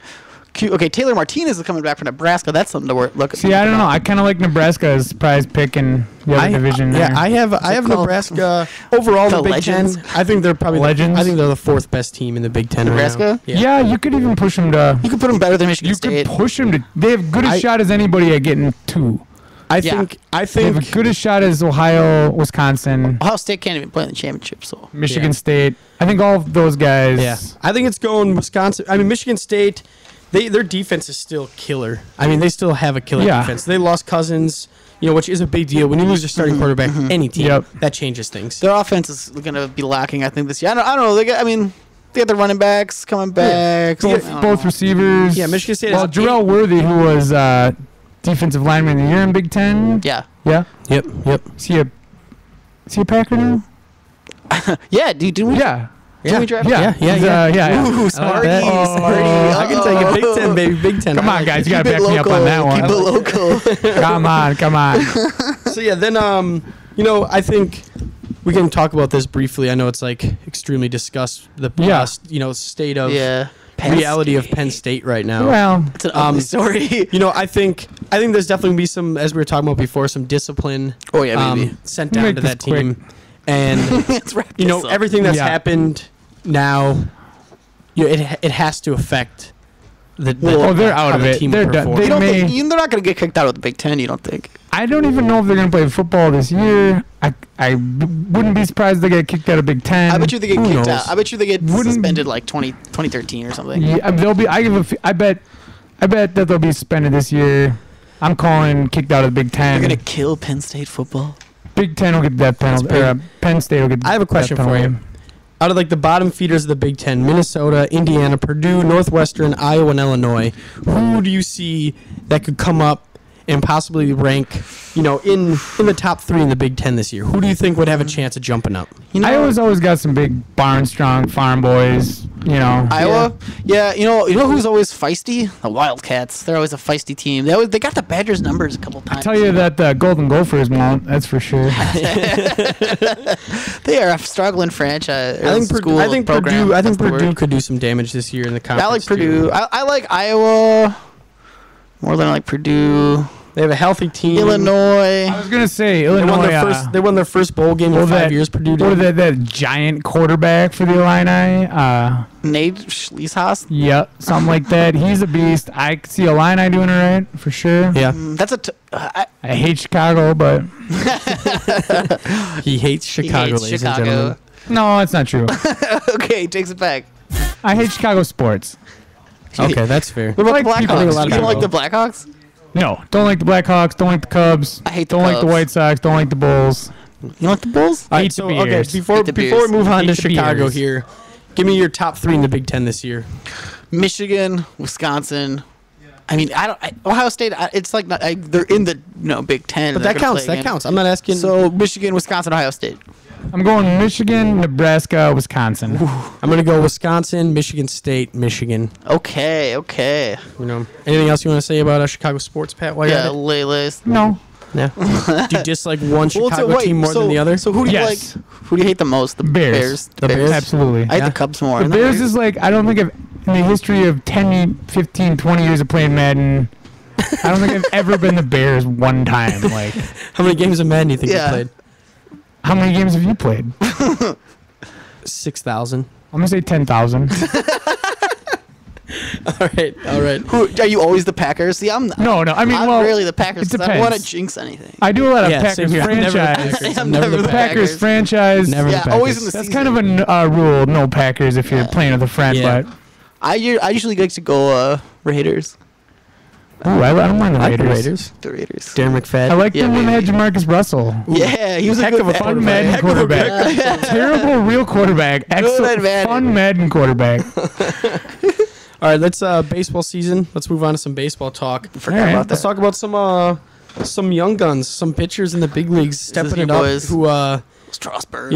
Okay, Taylor Martinez is coming back from Nebraska. That's something to look at. See, I don't know. I kind of like Nebraska as prize pick in the other division. Yeah, there. I have called? Nebraska overall in The the Big Legends? Ten. I think they're probably Legends? I think they're the 4th best team in the Big Ten. Nebraska? Right now. yeah, you could even push them to. You could put them better than Michigan You State. could push them to. They have good a I- shot as anybody at getting 2. I Yeah. think They have a good a shot as Ohio, Wisconsin, Ohio State can't even play in the championship, so Michigan Yeah. State. I think all of those guys. Yeah, I think it's going Wisconsin. I mean, Michigan State, their defense is still killer. I mean, they still have a killer Yeah. defense. They lost Cousins, which is a big deal. When you lose your starting quarterback, any team, Yep. that changes things. their offense is going to be lacking. I think this year. I don't know. They got the running backs coming back. so I Both, don't both know. receivers. Yeah, Michigan State Well, has Jarrell Worthy, who was defensive lineman of the year in Big Ten. Yeah, Yeah. Yep. Is he a Packer now? yeah, dude. Did we? Yeah. Did we draft? Yeah. Yeah, He's, yeah. yeah. Ooh, Smarty, that. Smarty. I can take it. Big Ten, baby. Big Ten. Come I on, like guys. it. You got to Keep back it me up local. on that Keep it one. local. Come on. So yeah, then I think we can talk about this briefly. I know it's like extremely discussed the Yeah. state of Yeah. reality of Penn State right now. Well, It's an ugly story. I think there's definitely be some, as we were talking about before, some discipline. Oh, yeah, maybe. Sent We'll down make to this that team, and Let's wrap this up. everything that's Yeah. happened now, it has to affect they're out how of the it. team They're done. performs. You don't may- think they're not going to get kicked out of the Big Ten? You don't think? I don't even know if they're going to play football this year. I wouldn't be surprised they get kicked out of Big Ten. I bet you they get Who kicked knows? out. I bet you they get Wouldn't- suspended like 2013 or something. Yeah, they'll be. I bet that they'll be suspended this year. I'm calling kicked out of the Big They're Ten. going to kill Penn State football. Big Ten will get the death penalty. big. Penn State will get. I have a death question for penalty. you. Out of like the bottom feeders of the Big Ten, Minnesota, Indiana, Purdue, Northwestern, Iowa, and Illinois, who do you see that could come up and possibly rank, in the top 3 in the Big Ten this year? Who do you think would have a chance of jumping up? Iowa's always got some big barn strong farm boys. Iowa, yeah. You know who's always feisty? The Wildcats. They're always a feisty team. They got the Badgers numbers a couple times. I tell you that the Golden Gophers won't. That's for sure. They are a struggling franchise. I think school program. I think That's the Purdue word. could do some damage this year in the conference. I like Purdue. too. I like Iowa more than I like Purdue. They have a healthy team. Illinois. I was gonna say They Illinois. won their first bowl game in 5 years. Purdue Or did. that giant quarterback for the Illini. Nate Schliesshaus. Yep, something like that. He's a beast. I could see Illini doing it right for sure. Yeah, That's I hate Chicago, but he hates Chicago, hates ladies Chicago. and gentlemen. no, that's not true. Okay, takes it back. I hate Chicago sports. Okay, that's fair. What about like the people Blackhawks? do a You lot of don't like the Chicago. Blackhawks? No, don't like the Blackhawks. Don't like the Cubs. I hate the Don't like the Cubs. White Sox. Don't like the Bulls. You don't like the Bulls? All right, Hate the so okay, Bears. before Hate the we Bears. move on to Hate the Chicago Bears. here, give me your top 3 in the Big Ten this year. Michigan, Wisconsin. I mean, Ohio State. It's like they're in the Big Ten. But They're that gonna counts. play That again. counts. I'm not asking. So Michigan, Wisconsin, Ohio State. I'm going Michigan, Nebraska, Wisconsin. I'm gonna go Wisconsin, Michigan State, Michigan. Okay. Anything else you want to say about Chicago sports, Pat? While you're Yeah, at it? Leyla's. No. Yeah. Do you dislike one Chicago team more than the other? So who do you Yes. like? Who do you hate the most? The Bears. The Bears? Absolutely. I hate Yeah. the Cubs more. The than Bears is like, I don't think in the history of 10, 15, 20 years of playing Madden, I don't think I've ever been the Bears one time. Like, How many games of Madden do you think Yeah. you played? how many games have you played? 6,000. I'm going to say 10,000. All right. Who are you? Always the Packers? See, I'm No, I mean, I'm well, really the Packers. it 'cause I don't want to depends. jinx anything. I do a lot of Yeah, Packers same here. I'm never the franchise. Packers. I'm never never the the Packers Packers. franchise. Never Yeah, the always Packers. in the That's season. kind of a rule. No Packers if you're Yeah. playing with a friend. Yeah. But I usually like to go Raiders. ooh, I don't mind the I like the Raiders. Raiders. The Raiders. Darren McFadden. I like them when they had baby. Jamarcus Russell. Yeah, he was Heck a good of a Fun quarterback. Madden Heck of a quarterback. Terrible real quarterback. Excellent Madden. fun Madden quarterback. All right, let's baseball season. Let's move on to some baseball talk. Forgot Alright. about Let's that. talk about some young guns, some pitchers in the big leagues stepping your it up. boys. Who Strasburg.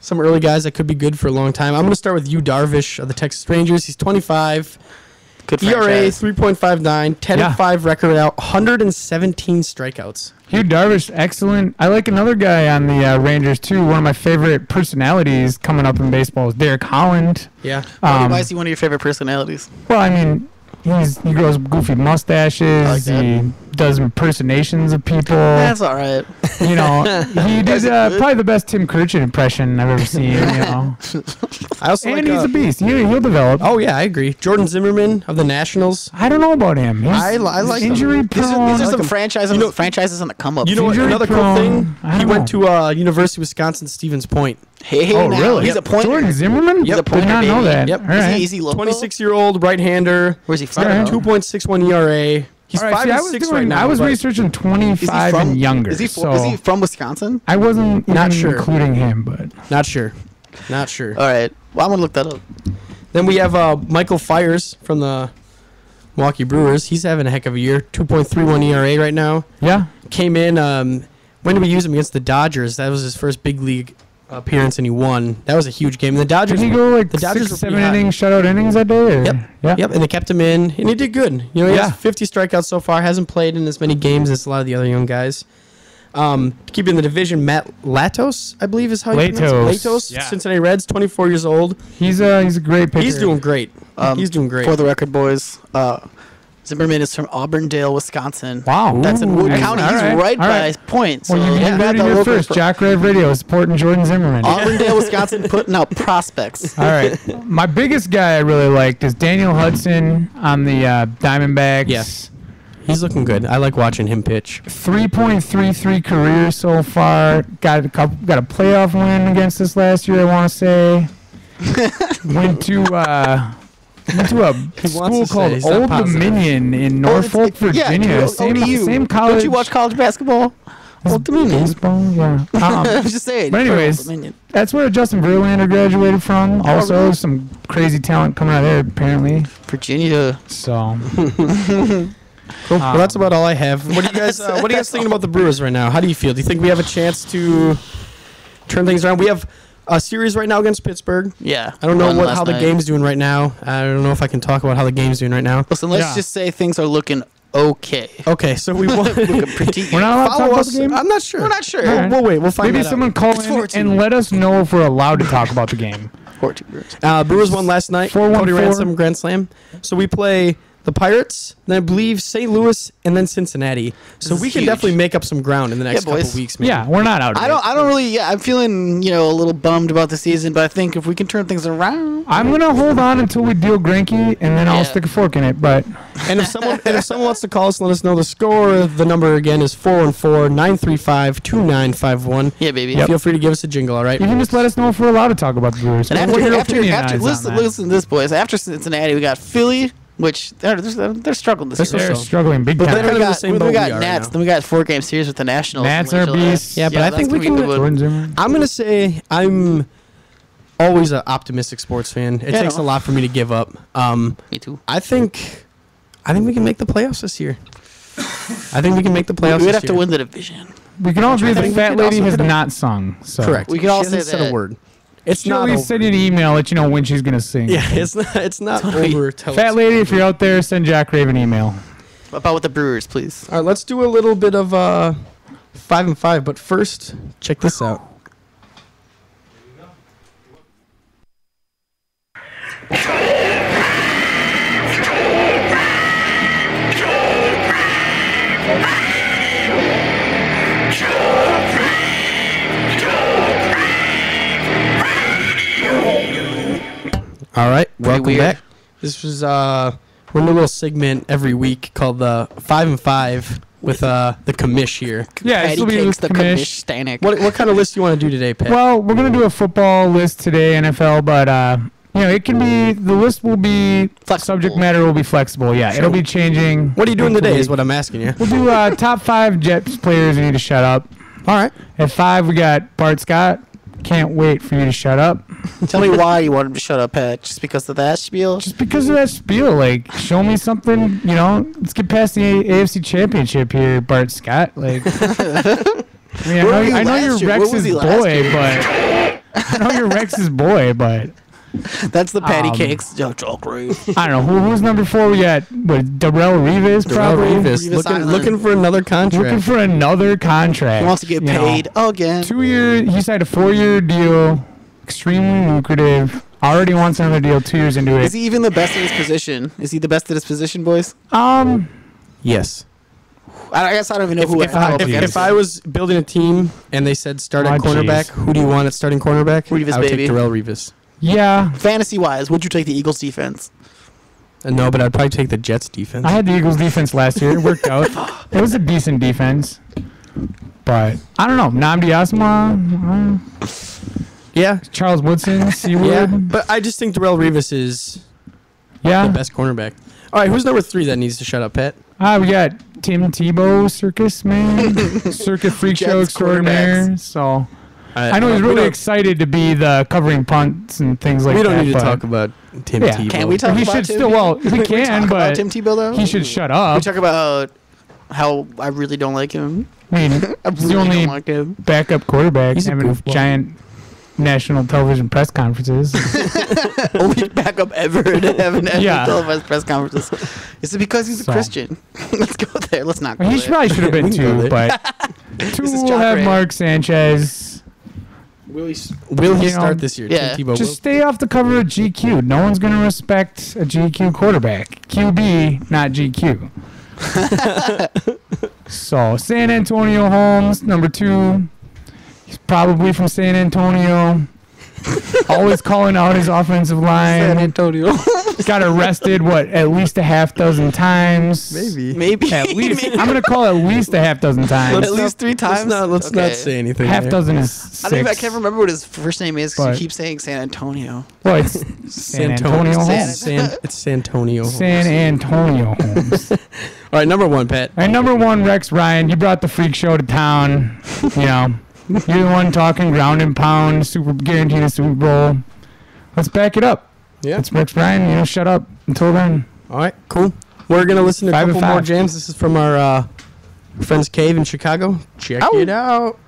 some early guys that could be good for a long time. I'm going to start with Yu Darvish of the Texas Rangers. He's 25. Good ERA franchise. 3.59, 10-5 record out, 117 strikeouts. Hugh Darvish, excellent. I like another guy on the Rangers too. One of my favorite personalities coming up in baseball is Derek Holland. Yeah. Why is he one of your favorite personalities? Well, I mean, he grows goofy mustaches. I like that. He does impersonations of people. That's all right. You know, he did Is it good? probably the best Tim Kurchin impression I've ever seen. You know, I also and like, he's a beast. He'll develop. Oh, yeah, I agree. Jordan Zimmerman of the Nationals. I don't know about him. He's I like him. injury These prone. are some him. franchises on the come up. You know what? Injury Another cool prone. thing, I he don't went to University of Wisconsin Stevens Point. Hey, Oh, now, really? He's a pointer. Jordan Zimmerman? He's a Did pointer, not know baby. that. Yep. All right. Is he local? 26-year-old right-hander. Where's he from? Alright. 2.61 ERA. He's All right, 5 see, and I was 6 doing. right now. I was but researching Is he 25 from and younger. Is he so from Wisconsin? I wasn't Not even sure. including him, but Not sure. Not sure. All right. Well, I'm gonna look that up. Then we have Michael Fires from the Milwaukee Brewers. He's having a heck of a year. 2.31 ERA right now. yeah. Came in. When did we use him against the Dodgers? That was his first big league appearance, and he won. That was a huge game. And the Dodgers. Did he go like the Dodgers were 6, pretty 7 hot. innings, shutout innings that day? Or? Yep. Yeah. Yep, and they kept him in, and he did good. You know, he Yeah. has 50 strikeouts so far. Hasn't played in as many games as a lot of the other young guys. To keep in the division, Matt Latos, I believe is how you pronounce it. Latos. Latos, Yeah. Cincinnati Reds, 24 years old. He's a great pitcher. He's doing great. He's doing great. For the record, boys, Zimmerman is from Auburndale, Wisconsin. Wow. That's in Wood Excellent. County. He's All right all by points. Well, you yeah, heard it the here local first. pro- Jock Rave Radio is supporting Jordan Zimmerman. Auburndale, Wisconsin, putting out prospects. All right. My biggest guy I really liked is Daniel Hudson on the Diamondbacks. Yes. He's looking good. I like watching him pitch. 3.33 career so far. Got a playoff win against us last year, I want to say. Went to a school called he's not Old positive. Dominion in Norfolk, Virginia. Same college. Don't you watch college basketball? Old Dominion. Baseball, yeah. I'm just saying. But anyways, Old Dominion. that's where Justin Verlander graduated from. Also, really? some crazy talent coming out of there, apparently. Virginia. So, Cool. Well, that's about all I have. What are you guys? What are you guys thinking about the Brewers right now? How do you feel? Do you think we have a chance to turn things around? We have a series right now against Pittsburgh. Yeah. I don't know won how last the night. game's doing right now. I don't know if I can talk about how the game's doing right now. Listen, let's Yeah. just say things are looking okay. Okay, so we won. Looking pretty good. we're not allowed to talk Follow about us. the game? I'm not sure. We're not sure. All right. We'll wait. We'll find Maybe that someone out. call It's in 4-2. and let us know if we're allowed to talk about the game. 14 Brewers. Brewers won last night. 4-1-4. Cody Ransom grand slam. So we play the Pirates, then I believe St. Louis, and then Cincinnati. So This we is can huge. definitely make up some ground in the next Yeah, couple boys. weeks. Maybe. Yeah, we're not out of I don't really. Yeah, I'm feeling a little bummed about the season, but I think if we can turn things around, I'm going to hold on until we deal Greinke, and then I'll Yeah. stick a fork in it. But And if someone wants to call us and let us know the score, the number again is 414-935-2951. yeah, baby. Feel free to give us a jingle. All right. you can just let us know if we're allowed to talk about the Brewers. And What your opinion after is on listen that. to this, boys. After Cincinnati, we got Philly, which they're struggling this They're year. They're So- struggling big But time. then kind we of the got, same then boat we we got are right Nats. now. Then we got 4-game series with the Nationals. Nats in are July. beasts. Yeah, but I that's think we gonna be a can- good one. Jordan Zimmerman. I'm gonna say I'm always an optimistic sports fan. It Yeah, takes no. a lot for me to give up. Me too. I think we can make the playoffs this year. I think we can make the playoffs. We would this have to year. win the division. We can all agree that think we Fat could Lady also has hit a- not sung. So. Correct. We can all She hasn't say said a that. word. It's She'll not at least over. send you an email, let you know when she's going to sing. Yeah, it's not over. till Fat it's Lady, if over. you're out there, send Jack Rave an email. About with the Brewers, please. All right, let's do a little bit of 5 and 5, but first, check this out. All right, welcome weird. back. This was we're in a little segment every week called the 5 and 5 with the commish here. Yeah, this Patty will be Cakes, with the commish. commish Stanek. What kind of list do you want to do today, Pat? Well, we're going to do a football list today, NFL, but it can be, the list will be, Flexible. subject matter will be flexible. Yeah, it'll be changing. What are you doing week to today week. is what I'm asking you. We'll do top 5 Jets players who need to shut up. All right. At 5, we got Bart Scott. Can't wait for you to shut up. Tell me why you want him to shut up, Pat. Just because of that spiel? Just because of that spiel, like, show me something, let's get past the AFC Championship here, Bart Scott. Like, I Where were you I know last you're year? Where was Rex's he last boy, year? but I know you're Rex's boy, but That's the Patty Um, Cakes. Jock Rave. I don't know who's number 4. We got Darrell Reeves, probably Rivas, Rivas looking, Island. looking for another contract. looking for another contract. He wants to get paid again. 2-year. He signed a 4-year deal, extremely lucrative. Already wants another deal. 2 years into Is it. he even the best at his position? Is he the best at his position, boys? Yes. I guess I don't even know who. If I was building a team and they said start at Oh, cornerback, jeez. who do you want at starting cornerback? Rivas, I would baby. take Darrell Revis. Yeah, fantasy wise, would you take the Eagles defense? No, but I'd probably take the Jets defense. I had the Eagles defense last year. It worked out. It was a decent defense. But I don't know. Nnamdi Asomugha, yeah. Charles Woodson, Seawood. Yeah, but I just think Darrell Revis is Yeah. the best cornerback. All right, who's number 3 that needs to shut up, Pat? We got Tim Tebow, circus man, circuit freak show Jets extraordinaire. quarterbacks. So I know he's really excited to be the covering punts and things like We that. don't need to but talk about Tim Yeah. Tebow. Can we talk He about should Tim still. Tebow? Well, we Can we can, talk about but Tim Tebow though? he should shut We up. talk about how I really don't like him. I mean, I he's the really only don't like him. backup quarterback He's a having goofball. giant national television press conferences. Only backup ever to have an Yeah. televised press conferences. Is it because he's a So. Christian? Let's go there. Let's not go He there. probably should have been We can go two, there. but 2 This is will Jock have Ray. Mark Sanchez. Will he You know, start this year? yeah. Tim Tebow Just will? stay off the cover of GQ. No one's going to respect a GQ quarterback. QB, not GQ. So, San Antonio Holmes, number 2. He's probably from San Antonio. Always calling out his offensive line. San Antonio. Got arrested, at least a half dozen times? Maybe. At least. I'm going to call at least a half dozen times. At least 3 times. Let's not Okay. say anything. Half there. dozen is 6. I can't remember what his first name is because But- you keep saying San Antonio. Well, it's San Antonio Holmes. It's Santonio. San Antonio Holmes. All right, number 1, Pat. And number 1, Rex Ryan. You brought the freak show to town. You know, you're the one talking ground and pound, guaranteed a Super Bowl. Let's back it up. Yeah. It's Rex Ryan. You know, shut up until then. All right, cool. We're gonna listen to a 5 of couple more 5. jams. This is from our friend's cave in Chicago. Check it out.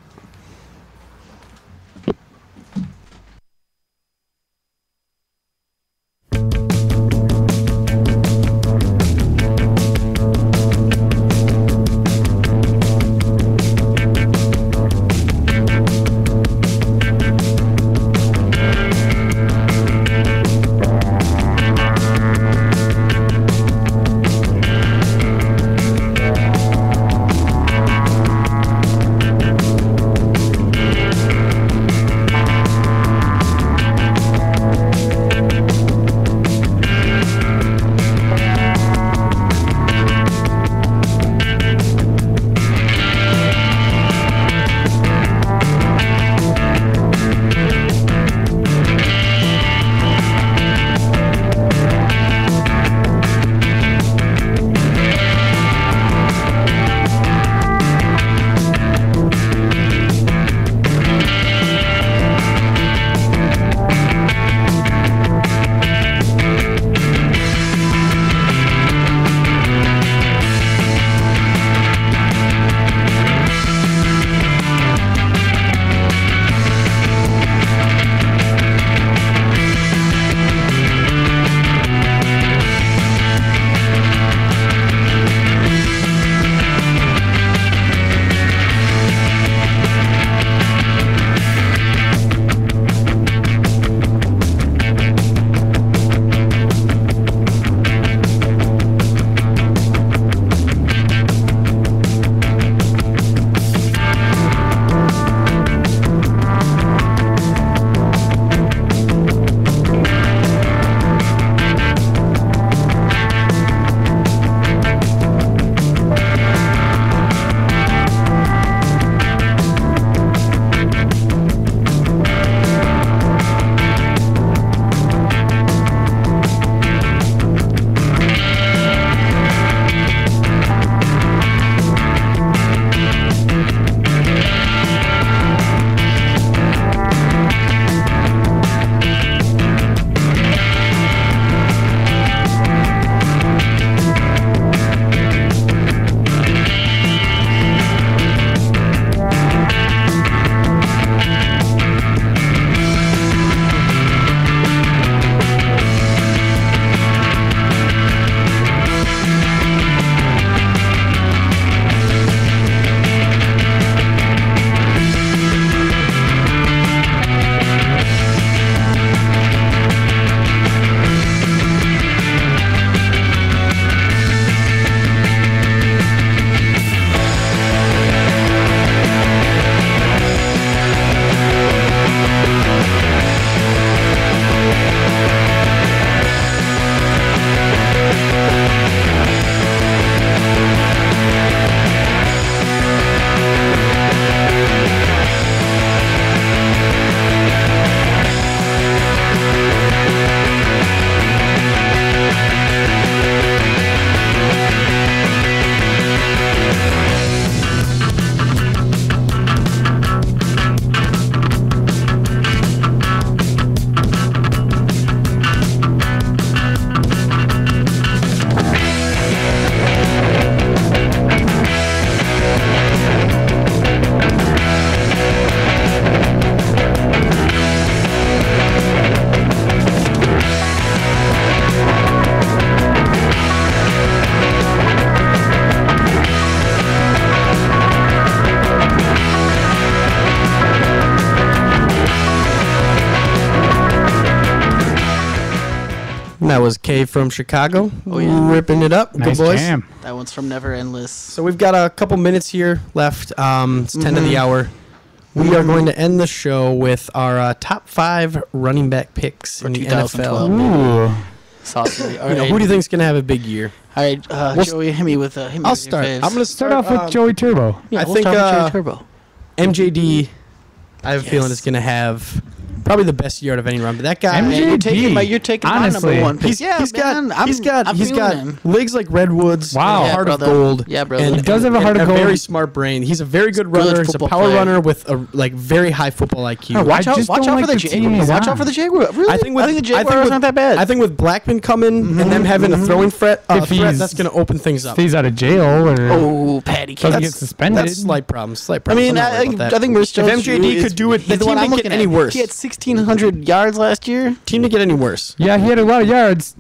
That was Kay from Chicago. Oh, yeah. Ripping it up. Nice Good boys. jam. That one's from Never Endless. So we've got a couple minutes here left. It's 10 of the hour. We are going to end the show with our top 5 running back picks For in the 2012. NFL. Ooh. Saucy. All You know, right. who do you think's going to have a big year? All right, Joey, hit me with hit me I'll with your start. faves. I'm going to Start off with Joey Turbo. Yeah, I we'll think, start with Joey Turbo. MJD, I have a feeling Yes. is going to have probably the best year out of any run. But that guy, MJ You're taking my honestly. number one pick. he's got I'm feeling him. legs like redwoods, Wow. a Yeah, heart of brother. gold. Yeah, brother. And He does have a heart of a gold. very smart brain. He's a very good runner. He's a football power player. runner with a very high football IQ. I Watch out! just Watch don't out for like the the team he's Jaguars. Watch on. out for the Jaguars. Really? I think the Jaguars aren't that bad. I think with Blackman coming and them having a throwing threat, If he's- that's going to open things up. If he's out of jail or Oh, Patty doesn't Cake. get suspended. That's slight problems. Slight I problems. mean, I'm not I worried think about that. Maurice If Jones-Drew MJD is- could do it, he's the the team one I'm didn't get looking any at. worse. He had 1,600 yards last year. Team didn't get any worse. Yeah, he had a lot of yards.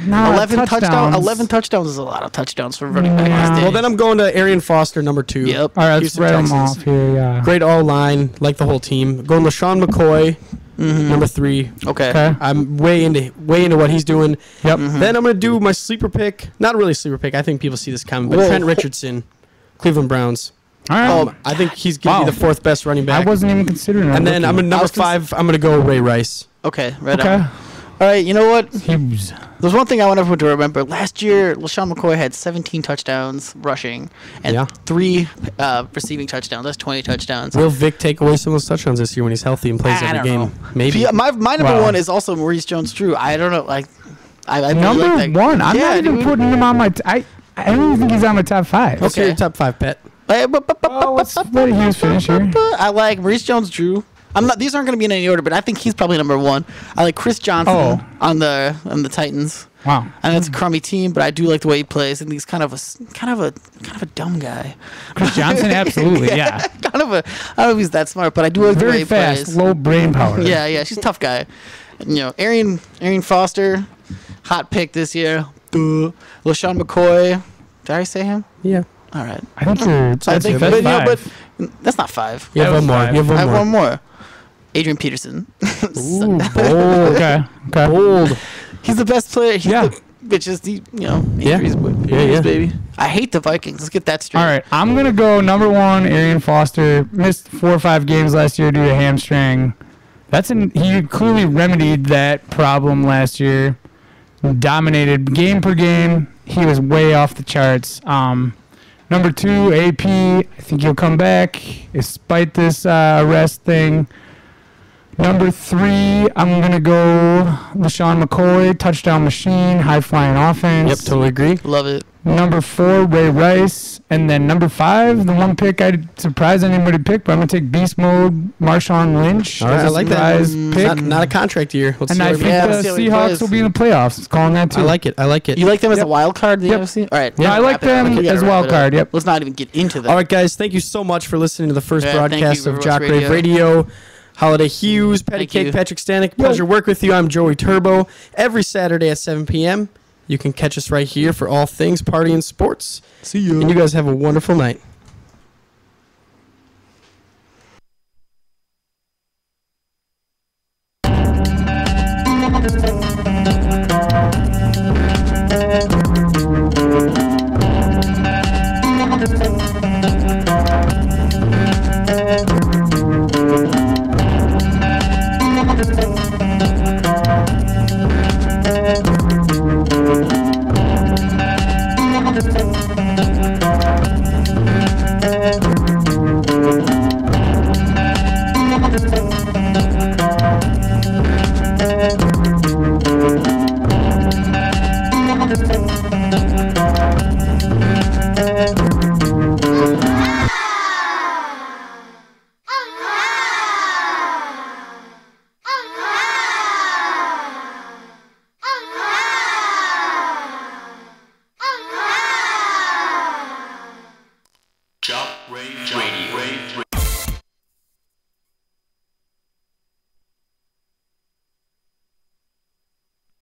Not 11 touchdowns. 11 touchdowns is a lot of touchdowns for running back. Yeah. these Well, days. then I'm going to Arian Foster, number 2. Yep. All right, let's Houston write them Texans. off here. Yeah. Great all line, like the whole team. Going LaShawn McCoy, number 3. Okay. Okay. I'm way into what he's doing. Yep. Then I'm going to do my sleeper pick. Not really sleeper pick. I think people see this coming, but Whoa. Trent Richardson, Cleveland Browns. All right. I think he's going to Wow. be the 4th best running I back. wasn't even considering him. And then I'm rookie. at number was cons- 5. I'm going to go Ray Rice. Okay. Right Okay. on. All right. You know what? Hughes. There's one thing I want everyone to remember. Last year, LaShawn McCoy had 17 touchdowns rushing and Yeah. 3 receiving touchdowns. That's 20 touchdowns. Will Vic take away some of those touchdowns this year when he's healthy and plays I every don't game? know. Maybe. Yeah, my number Wow. 1 is also Maurice Jones-Drew. I don't know. Like, I really Number like that. 1. I'm Yeah, not even dude. putting him on my. I don't even think he's on my top 5. What's Okay. your top 5, Pet? Oh, let's let Hughes finish here. I like Maurice Jones-Drew. I'm not. These aren't going to be in any order, but I think he's probably number 1. I like Chris Johnson Oh. on the Titans. Wow. I know it's a crummy team, but I do like the way he plays, and he's kind of a dumb guy. Chris Johnson, absolutely, yeah. kind of a. I don't know if he's that smart, but I do like the way Very he fast, plays. low brain power. Yeah, she's a tough guy. And, you know, Arian Foster, hot pick this year. Duh. LaShawn McCoy. Did I say him? Yeah. All right. I think you're. I That's, think, that's but, you know, five. but that's not 5. You have That one was more. five. You have I one have more. one more. Adrian Peterson. Ooh, bold. Okay. Okay. Bold. He's the best player. He's Yeah. which is the Yeah. injuries, Yeah. baby. I hate the Vikings. Let's get that straight. All right, I'm gonna go number 1. Arian Foster missed 4 or 5 games last year due to hamstring. He clearly remedied that problem last year. Dominated game per game. He was way off the charts. Number 2, AP. I think he'll come back despite this arrest thing. Number 3, I'm gonna go LaShawn McCoy, touchdown machine, high flying offense. Yep, totally agree. Love it. Number 4, Ray Rice. And then number 5, the one pick I'd surprise anybody to pick, but I'm going to take Beast Mode, Marshawn Lynch. All right, as a I like that. surprise pick. Not a contract year. Let's And see I what think we- Yeah, the let's see how he Seahawks plays. will be in the playoffs. It's calling that too. I like it. I like it. You like them as Yep. a wild card in the Yep. NFC? All right. Yeah, I like them We gotta as wrap wild it up. card, yep. Let's not even get into that. All right, guys. Thank you so much for listening to the first Yeah, thank broadcast you, of Rose Jock Rave Radio. Holiday Hughes, Patty Thank Cake, you. Patrick Stanek. Pleasure work with you. I'm Joey Turbo. Every Saturday at 7 p.m. You can catch us right here for all things party and sports. See you. And you guys have a wonderful night. Thank you.